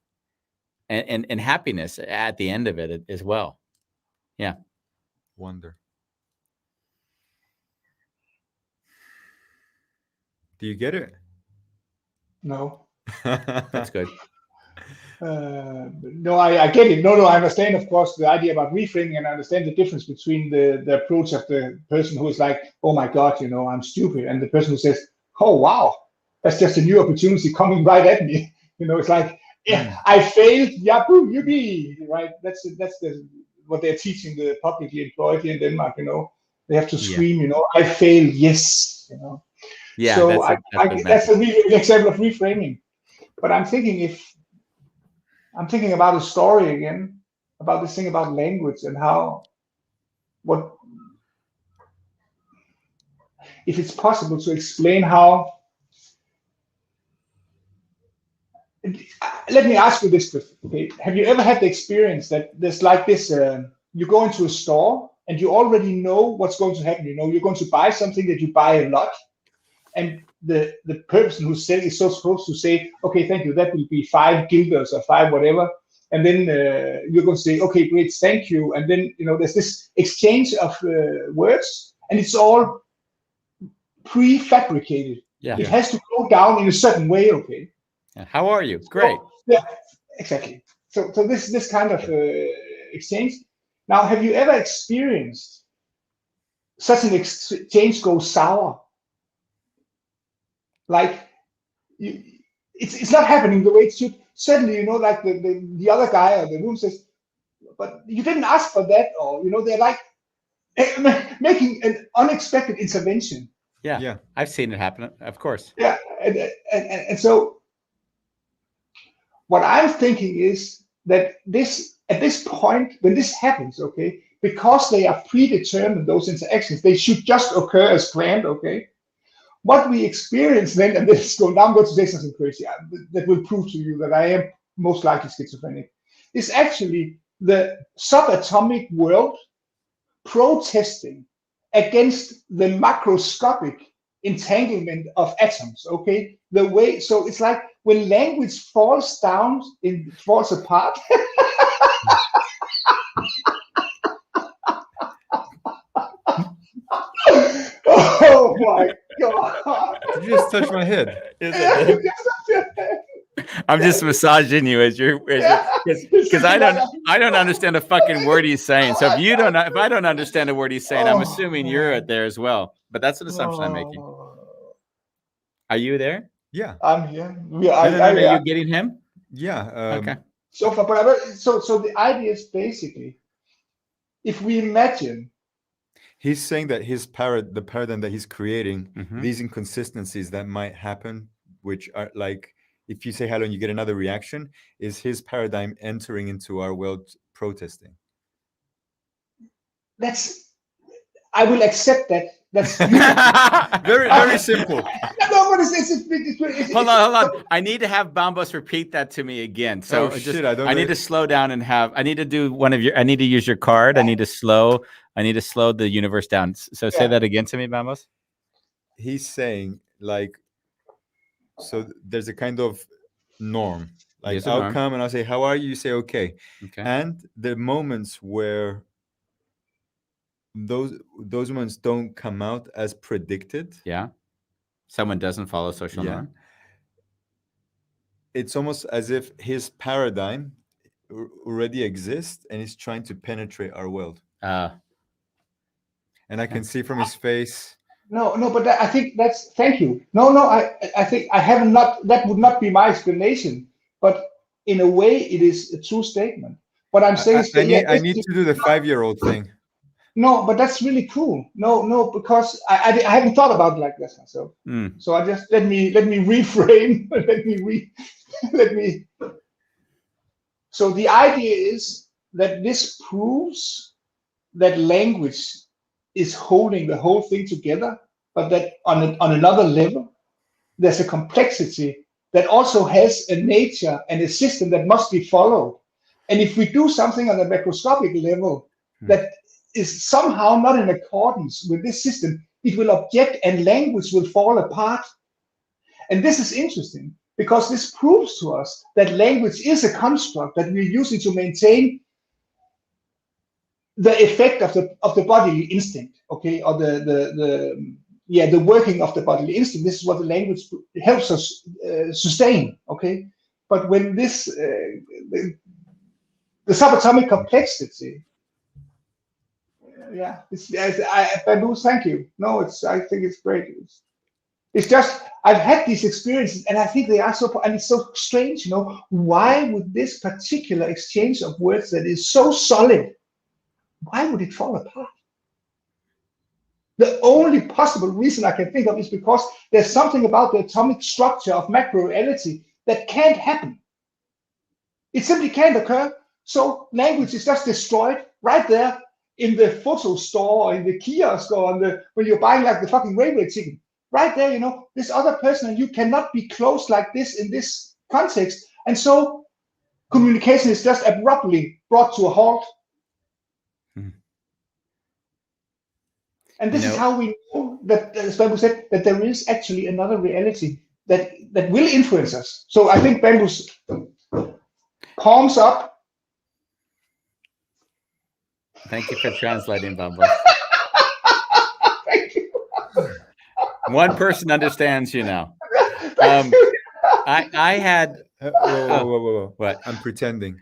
and happiness at the end of it as well. Yeah. Wonder. Do you get it? No. That's good. No, I get it. No, I understand, of course, the idea about reframing, and I understand the difference between the approach of the person who is like, oh my God, you know, I'm stupid, and the person who says, oh wow, that's just a new opportunity coming right at me. You know, it's like, yeah, I failed, yahoo, yippee, right? That's what they're teaching the publicly employed here in Denmark. You know, they have to scream, you know, I failed, yes, you know. Yeah, so that's a really example of reframing. But I'm thinking about a story again, about this thing about language and if it's possible to explain how. Let me ask you this, okay? Have you ever had the experience that there's like this, you go into a store and you already know what's going to happen, you know, you're going to buy something that you buy a lot, and the person who's selling is so supposed to say, okay, thank you, that will be 5 guilders or 5 whatever, and then you're going to say, okay, great, thank you, and then, you know, there's this exchange of words, and it's all prefabricated. It has to go down in a certain way, okay? How are you? Great. Yeah, exactly. So this kind of exchange. Now, have you ever experienced such an exchange go sour? Like, it's not happening the way it should. Suddenly, you know, like the other guy or the room says, but you didn't ask for that, or, you know, they're like making an unexpected intervention. Yeah. I've seen it happen, of course. Yeah, and so what I'm thinking is that at this point, when this happens, okay, because they are predetermined, those interactions, they should just occur as planned, okay? What we experience then, and this is going down, I'm going to say something crazy that will prove to you that I am most likely schizophrenic, is actually the subatomic world protesting against the macroscopic entanglement of atoms, okay? The way, so it's like when language falls down, it falls apart. Oh my God. Did you just touch my head? I'm just massaging you as you're, because I don't understand a fucking word he's saying. So if I don't understand a word he's saying, I'm assuming you're there as well. But that's an assumption I'm making. Are you there? Yeah, I'm here. Are you getting him? Yeah. Okay. So far, but so the idea is basically, if we imagine. He's saying that the paradigm that he's creating, these inconsistencies that might happen, which are like, if you say hello and you get another reaction, is his paradigm entering into our world protesting. I will accept that. That's very, very simple. No, but it's hold on. I need to have Bambos repeat that to me again. So I need to slow down and I need to do I need to use your card. I need to slow the universe down. So say that again to me, Bambos. He's saying, like, so there's a kind of norm. Like, I'll come and I'll say, how are you? You say, okay. And the moments where those moments don't come out as predicted. Yeah. Someone doesn't follow social norm. It's almost as if his paradigm already exists and he's trying to penetrate our world. And I can see from his face. No, but I think that's, thank you. No, I think I have not, that would not be my explanation, but in a way it is a true statement. What I'm saying is I need to do the 5-year-old thing. No, but that's really cool. No, because I haven't thought about it like this myself. So I just let me reframe. let me. So the idea is that this proves that language is holding the whole thing together, but that on another level, there's a complexity that also has a nature and a system that must be followed. And if we do something on a macroscopic level that is somehow not in accordance with this system, it will object and language will fall apart. And this is interesting because this proves to us that language is a construct that we're using to maintain the effect of the bodily instinct, okay, or the working of the bodily instinct. This is what the language helps us sustain, okay. But when this the subatomic complexity, Bamboo, thank you. No, I think it's great. It's just I've had these experiences, and I think they are and it's so strange, why would this particular exchange of words that is so solid, why would it fall apart? The only possible reason I can think of is because there's something about the atomic structure of macro reality that can't happen. It simply can't occur. So language is just destroyed right there in the photo store or in the kiosk or when you're buying like the fucking railway ticket. Right there, this other person and you cannot be close like this in this context. And so communication is just abruptly brought to a halt. And this is how we know that, as Bamboo said, that there is actually another reality that will influence us. So I think Bamboo's palms up. Thank you for translating, Bamboo. Thank you. One person understands you now. I had. Whoa. What? I'm pretending.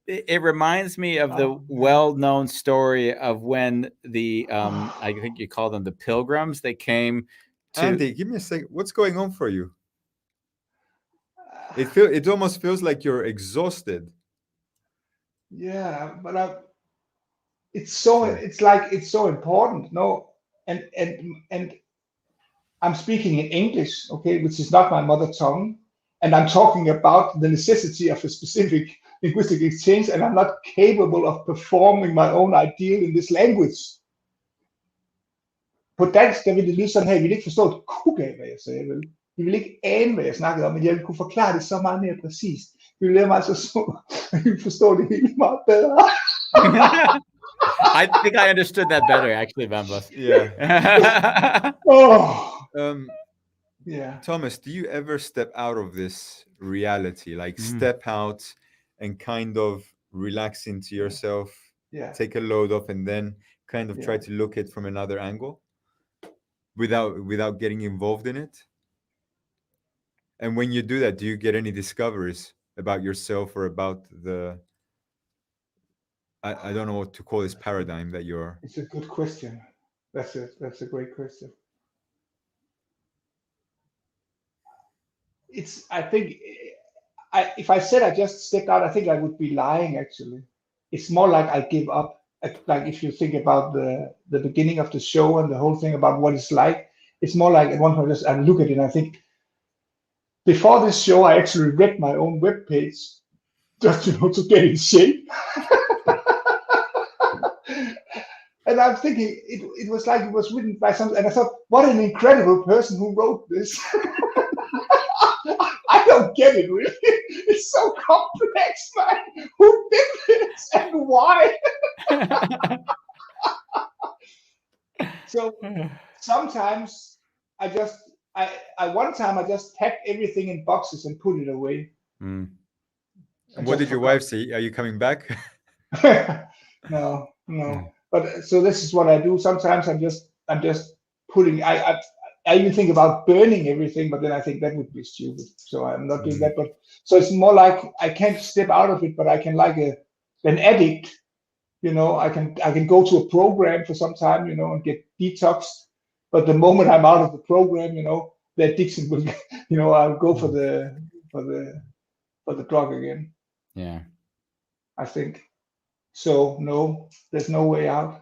It reminds me of the well-known story of when the I think you call them the Pilgrims. They came to. Andy, give me a second. What's going on for you? It almost feels like you're exhausted. Yeah, but it's so important. No, and I'm speaking in English, okay, which is not my mother tongue, and I'm talking about the necessity of a specific linguistic exchange, and I'm not capable of performing my own ideal in this language. På dansk, der ville det lyde sådan her, I ville ikke forstå et kug af, hvad jeg sagde, vel? I ville ikke ane, hvad jeg snakkede om, men jeg ville kunne forklare det så meget mere præcist. I ville lære mig så I ville forstå det hele meget bedre. I think I understood that better, actually, Bamboo. Yeah. Yeah. Thomas, do you ever step out of this reality, like step out and kind of relax into yourself, take a load off, and then kind of try to look at it from another angle without getting involved in it? And when you do that, do you get any discoveries about yourself or about the I don't know what to call this paradigm that you're. It's a good question. That's a great question. I think if I said I just stepped out, I think I would be lying, actually. It's more like I give up. Like if you think about the beginning of the show and the whole thing about what it's like, it's more like at one point I look at it and I think, before this show, I actually read my own webpage just to get in shape. And I'm thinking it was like it was written by someone, and I thought, what an incredible person who wrote this. I don't get it, really. It's so complex, man. Who did this and why? So sometimes one time I just packed everything in boxes and put it away. And what did your wife say? Are you coming back? No. But so this is what I do. Sometimes I'm just putting. I even think about burning everything, but then I think that would be stupid. So I'm not doing that. But so it's more like I can't step out of it, but I can, like an addict. I can go to a program for some time, and get detoxed. But the moment I'm out of the program, the addiction will, I'll go for the drug again. Yeah, I think. So no, there's no way out.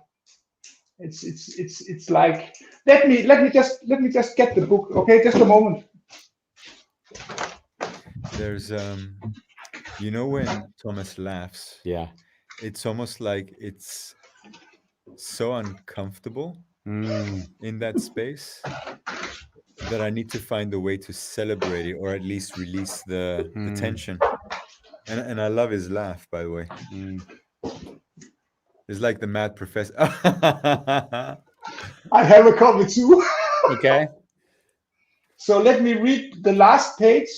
It's like, let me just get the book. Okay, just a moment. There's you know, when Thomas laughs, Yeah. it's almost like it's so uncomfortable in that space that I need to find a way to celebrate it, or at least release the tension. And I love his laugh, by the way. It's like the mad professor. I have a copy too. Okay. So let me read the last page,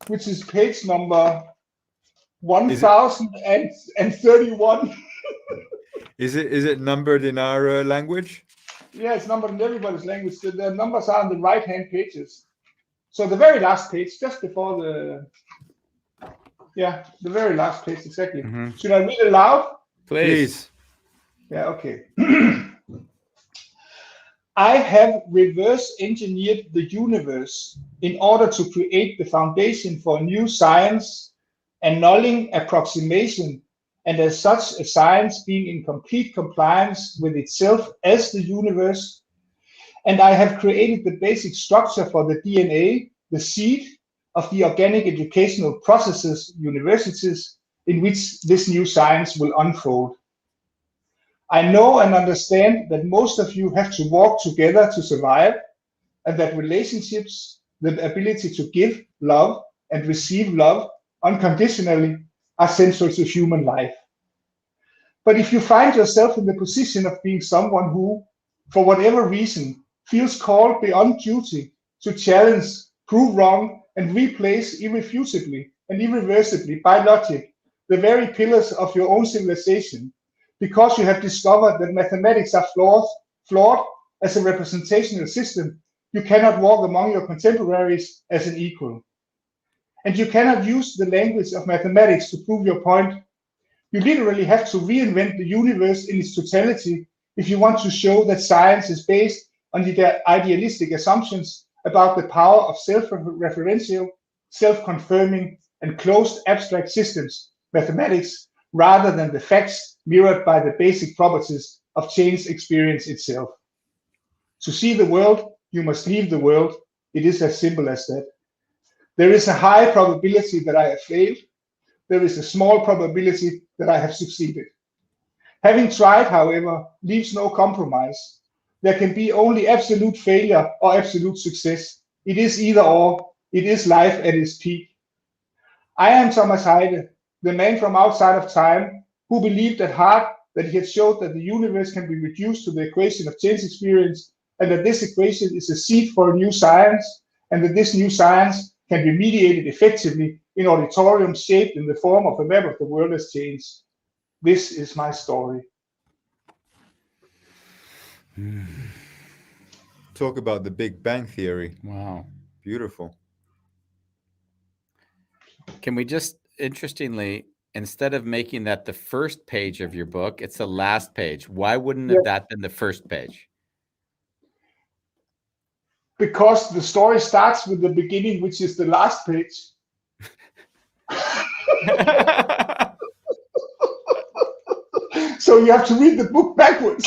which is page number 1031. Is it numbered in our language? Yeah, it's numbered in everybody's language. The numbers are on the right-hand pages. So the very last page, just before the very last page, exactly. Should I read it aloud? Please. Yeah, okay. I have reverse engineered the universe in order to create the foundation for a new science, annulling approximation, and as such a science being in complete compliance with itself as the universe. And I have created the basic structure for the DNA, the seed of the organic educational processes, universities, in which this new science will unfold. I know and understand that most of you have to walk together to survive, and that relationships, the ability to give love and receive love unconditionally, are central to human life. But if you find yourself in the position of being someone who, for whatever reason, feels called beyond duty to challenge, prove wrong, and replace irrefutably and irreversibly by logic the very pillars of your own civilization, because you have discovered that mathematics are flawed as a representational system, you cannot walk among your contemporaries as an equal. And you cannot use the language of mathematics to prove your point. You literally have to reinvent the universe in its totality if you want to show that science is based on the idealistic assumptions about the power of self-referential, self-confirming, and closed abstract systems, mathematics, rather than the facts mirrored by the basic properties of changed experience itself. To see the world, you must leave the world. It is as simple as that. There is a high probability that I have failed. There is a small probability that I have succeeded. Having tried, however, leaves no compromise. There can be only absolute failure or absolute success. It is either or. It is life at its peak. I am Thomas Heide, the man from outside of time, who believed at heart that he had showed that the universe can be reduced to the equation of change experience, and that this equation is a seed for a new science, and that this new science can be mediated effectively in auditoriums shaped in the form of a map of the world as change. This is my story. Talk about the Big Bang Theory. Wow. Beautiful. Can we just, interestingly, instead of making that the first page of your book, it's the last page. Why wouldn't have that been the first page? Because the story starts with the beginning, which is the last page. So you have to read the book backwards.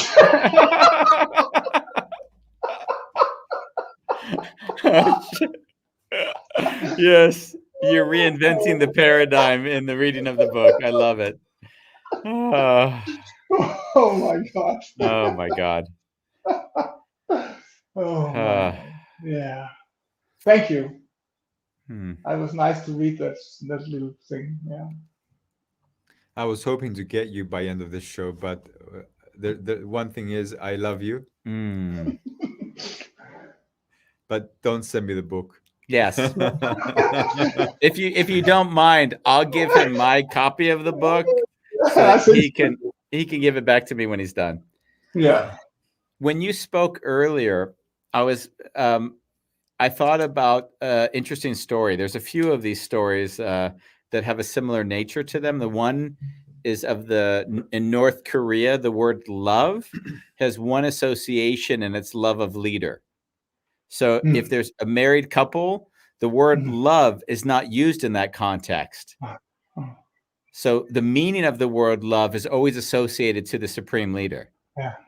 Yes, you're reinventing the paradigm in the reading of the book. I love it. Oh my God. Oh my God. Oh my. Yeah. Thank you. It was nice to read that little thing. Yeah. I was hoping to get you by end of this show, but the one thing is, I love you. But don't send me the book. Yes. If you don't mind, I'll give him my copy of the book so that he can give it back to me when he's done. Yeah. When you spoke earlier, I thought about interesting story. There's a few of these stories that have a similar nature to them. The one is in North Korea, the word love has one association, and it's love of leader. So if there's a married couple, the word love is not used in that context. So the meaning of the word love is always associated to the supreme leader.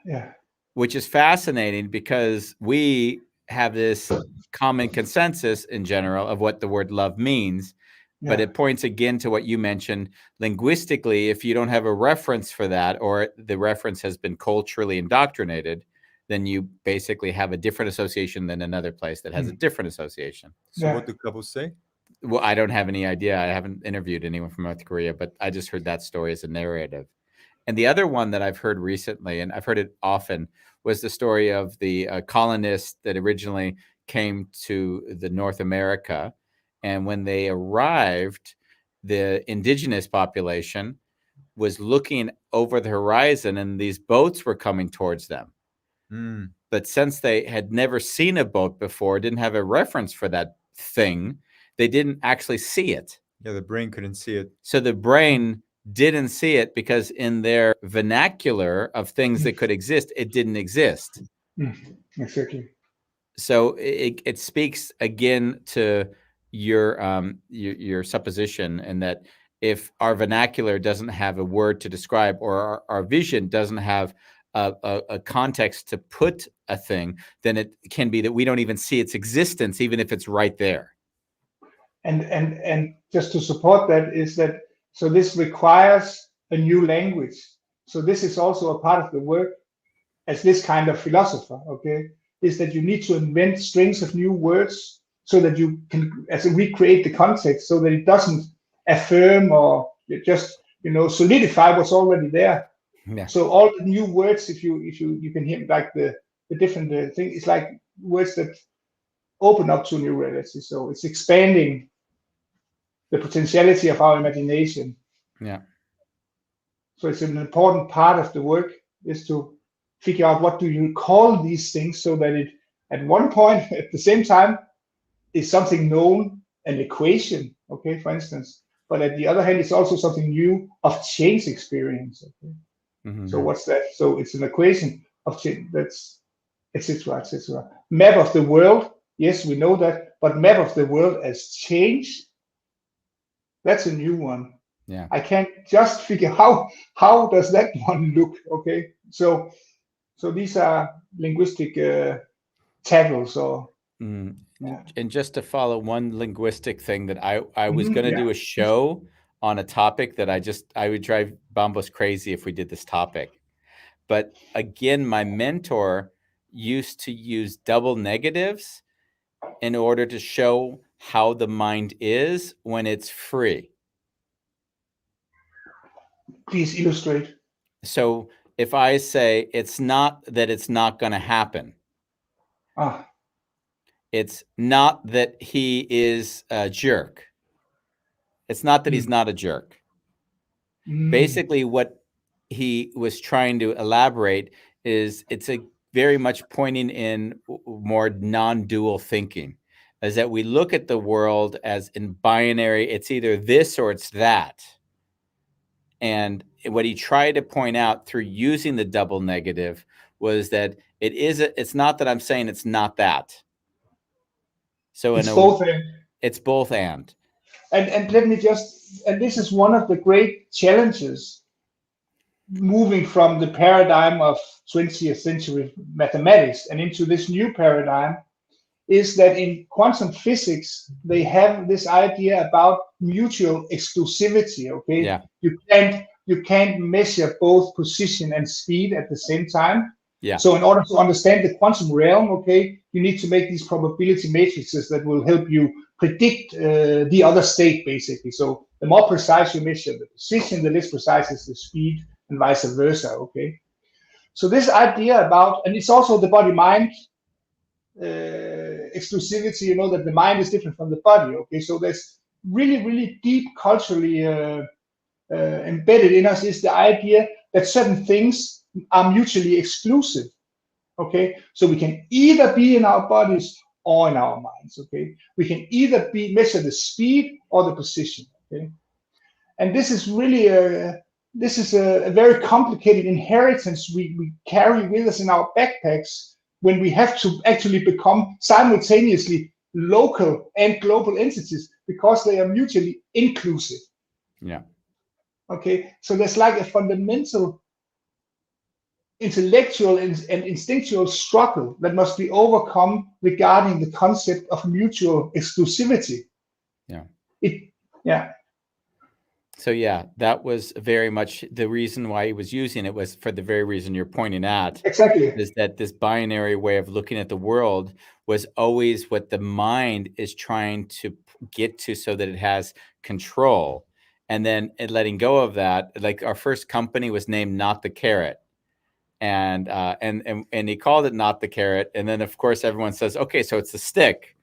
Yeah. Which is fascinating because we have this common consensus in general of what the word love means. Yeah. But it points again to what you mentioned linguistically. If you don't have a reference for that, or the reference has been culturally indoctrinated, then you basically have a different association than another place that has a different association. So what do couples say? Well, I don't have any idea. I haven't interviewed anyone from North Korea, but I just heard that story as a narrative. And the other one that I've heard recently, and I've heard it often, was the story of the colonists that originally came to the North America. And when they arrived, the indigenous population was looking over the horizon and these boats were coming towards them. But since they had never seen a boat before, didn't have a reference for that thing, they didn't actually see it. Yeah, the brain couldn't see it. So the brain didn't see it because in their vernacular of things that could exist, it didn't exist. Exactly. So it speaks again to your supposition, and that if our vernacular doesn't have a word to describe, or our vision doesn't have a context to put a thing, then it can be that we don't even see its existence, even if it's right there. And just to support that is that, so this requires a new language. So this is also a part of the work as this kind of philosopher, okay, is that you need to invent strings of new words so that you can recreate the context, so that it doesn't affirm or just solidify what's already there. Yeah. So all the new words, if you can hear like the different thing, it's like words that open up to new reality. So it's expanding the potentiality of our imagination. Yeah. So it's an important part of the work is to figure out what do you call these things, so that it at one point at the same time is something known, an equation, okay, for instance, but at the other hand it's also something new of change experience, okay. So what's that? So it's an equation of change, that's etc. Map of the world, yes, we know that, but map of the world as change, that's a new one. Yeah. I can't just figure how does that one look, okay. So these are linguistic tackles, or yeah. And just to follow one linguistic thing that I was going to do a show on a topic that I would drive Bambos crazy if we did this topic. But again, my mentor used to use double negatives in order to show how the mind is when it's free. Please illustrate. So if I say it's not that it's not going to happen. It's not that he is a jerk. It's not that he's not a jerk. Basically, what he was trying to elaborate is it's a very much pointing in more non-dual thinking, is that we look at the world as in binary. It's either this or it's that. And what he tried to point out through using the double negative was that it's not that I'm saying it's not that. So it's both and. It's both and. And let me and this is one of the great challenges moving from the paradigm of 20th century mathematics and into this new paradigm, is that in quantum physics they have this idea about mutual exclusivity, okay? Yeah. You can't measure both position and speed at the same time. Yeah. So in order to understand the quantum realm, okay, you need to make these probability matrices that will help you predict the other state, basically. So the more precise you measure the position, the less precise is the speed, and vice versa, okay? So this idea about, and it's also the body-mind exclusivity, that the mind is different from the body, okay? So there's really, really deep culturally embedded in us is the idea that certain things are mutually exclusive, okay? So we can either be in our bodies or in our minds, okay? We can either measure the speed or the position, okay? And this is really a very complicated inheritance we carry with us in our backpacks when we have to actually become simultaneously local and global entities, because they are mutually inclusive. Yeah. Okay, so there's like a fundamental intellectual and instinctual struggle that must be overcome regarding the concept of mutual exclusivity. Yeah. Yeah. So yeah, that was very much the reason why he was using it, was for the very reason you're pointing at. Exactly. Is that this binary way of looking at the world was always what the mind is trying to get to so that it has control. And then letting go of that, like our first company was named Not the Carrot. And he called it Not the Carrot. And then of course everyone says, okay, so it's the stick.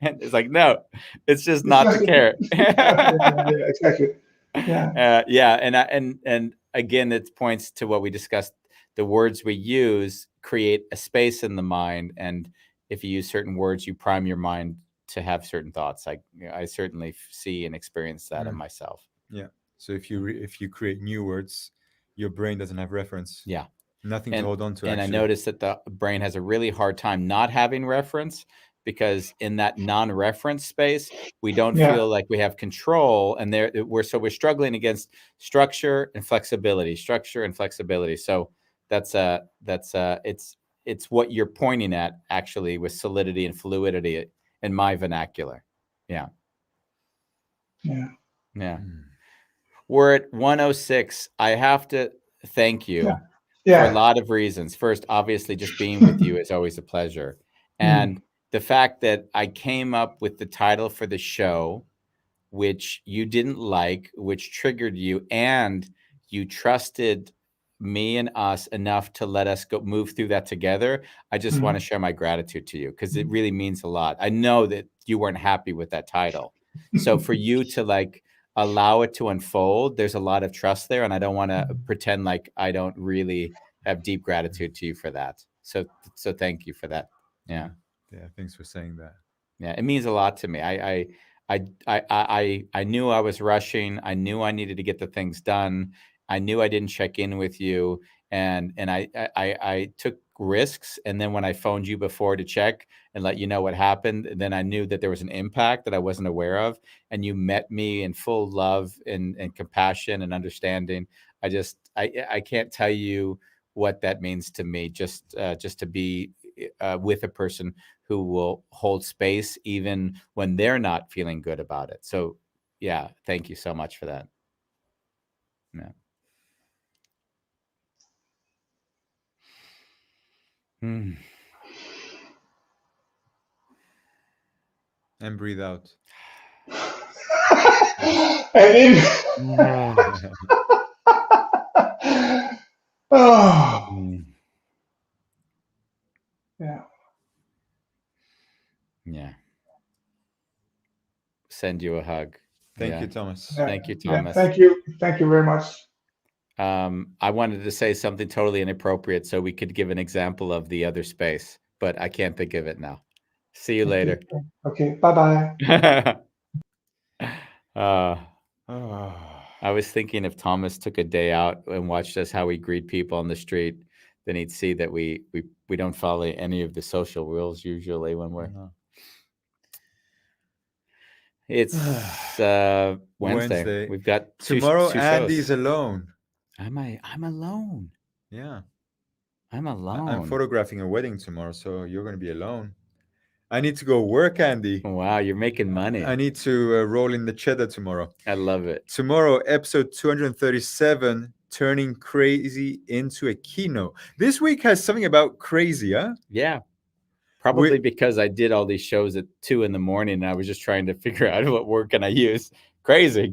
And it's like, no, it's just not the carrot. Yeah, exactly. Yeah. Yeah. And again, it points to what we discussed. The words we use create a space in the mind. And if you use certain words, you prime your mind to have certain thoughts. I certainly see and experience that in myself. Yeah. So if you create new words, your brain doesn't have reference. Yeah. Nothing to hold on to. And actually. I noticed that the brain has a really hard time not having reference, because in that non-reference space, we don't feel like we have control, and we're struggling against structure and flexibility. So it's what you're pointing at, actually, with solidity and fluidity in my vernacular. Yeah. We're at 106. I have to thank you for a lot of reasons. First, obviously, just being with you is always a pleasure. And the fact that I came up with the title for the show, which you didn't like, which triggered you, and you trusted me and us enough to let us go move through that together. I just want to share my gratitude to you, because it really means a lot. I know that you weren't happy with that title. So for you to allow it to unfold, there's a lot of trust there. And I don't want to pretend like I don't really have deep gratitude to you for that. So thank you for that. Yeah. Yeah. Thanks for saying that. Yeah. It means a lot to me. I knew I was rushing. I knew I needed to get the things done. I knew I didn't check in with you, and I took risks. And then when I phoned you before to check and let you know what happened, then I knew that there was an impact that I wasn't aware of. And you met me in full love and compassion and understanding. I can't tell you what that means to me. Just to be with a person who will hold space even when they're not feeling good about it. So yeah, thank you so much for that. Yeah. And breathe out. And in. Oh. Yeah. Yeah. Send you a hug. Thank you, Thomas. Thank you, Thomas. Thank you. Thank you very much. I wanted to say something totally inappropriate so we could give an example of the other space, but I can't think of it now. See you later. Okay. Bye-bye. I was thinking if Thomas took a day out and watched us how we greet people on the street, then he'd see that we don't follow any of the social rules usually when we're. It's Wednesday. We've got tomorrow. two Andy's shows. alone. I'm alone. Yeah. I'm alone. I'm photographing a wedding tomorrow, so you're going to be alone. I need to go work, Andy. Wow, you're making money. I need to roll in the cheddar tomorrow. I love it. Tomorrow, episode 237, turning crazy into a keynote. This week has something about crazy, huh? Yeah. Probably because I did all these shows at 2 a.m. and I was just trying to figure out what word can I use. Crazy.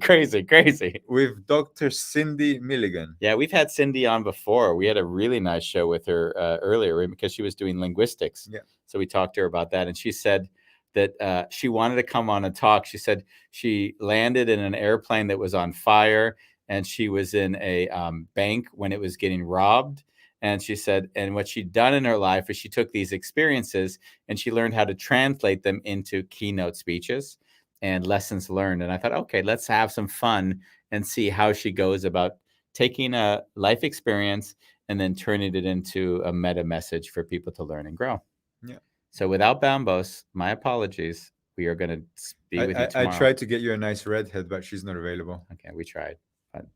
With Dr. Cindy Milligan. Yeah, we've had Cindy on before. We had a really nice show with her earlier because she was doing linguistics. Yeah. So we talked to her about that. And she said that she wanted to come on and talk. She said she landed in an airplane that was on fire, and she was in a bank when it was getting robbed. And she said, and what she'd done in her life is she took these experiences and she learned how to translate them into keynote speeches and lessons learned. And I thought, okay, let's have some fun and see how she goes about taking a life experience and then turning it into a meta message for people to learn and grow. Yeah. So without Bambos, my apologies. we are going to be with you I tomorrow. tried to get you a nice redhead, but she's not available. Okay, we tried, but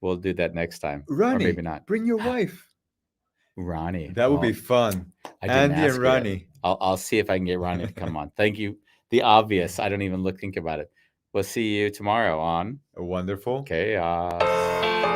we'll do that next time. Ronnie, or maybe not. Bring your wife. Ronnie. That would be fun. I didn't Andy ask and her yet. Ronnie. I'll see if I can get Ronnie to come on. Thank you. The obvious. I don't even think about it. We'll see you tomorrow on Wonderful. Chaos.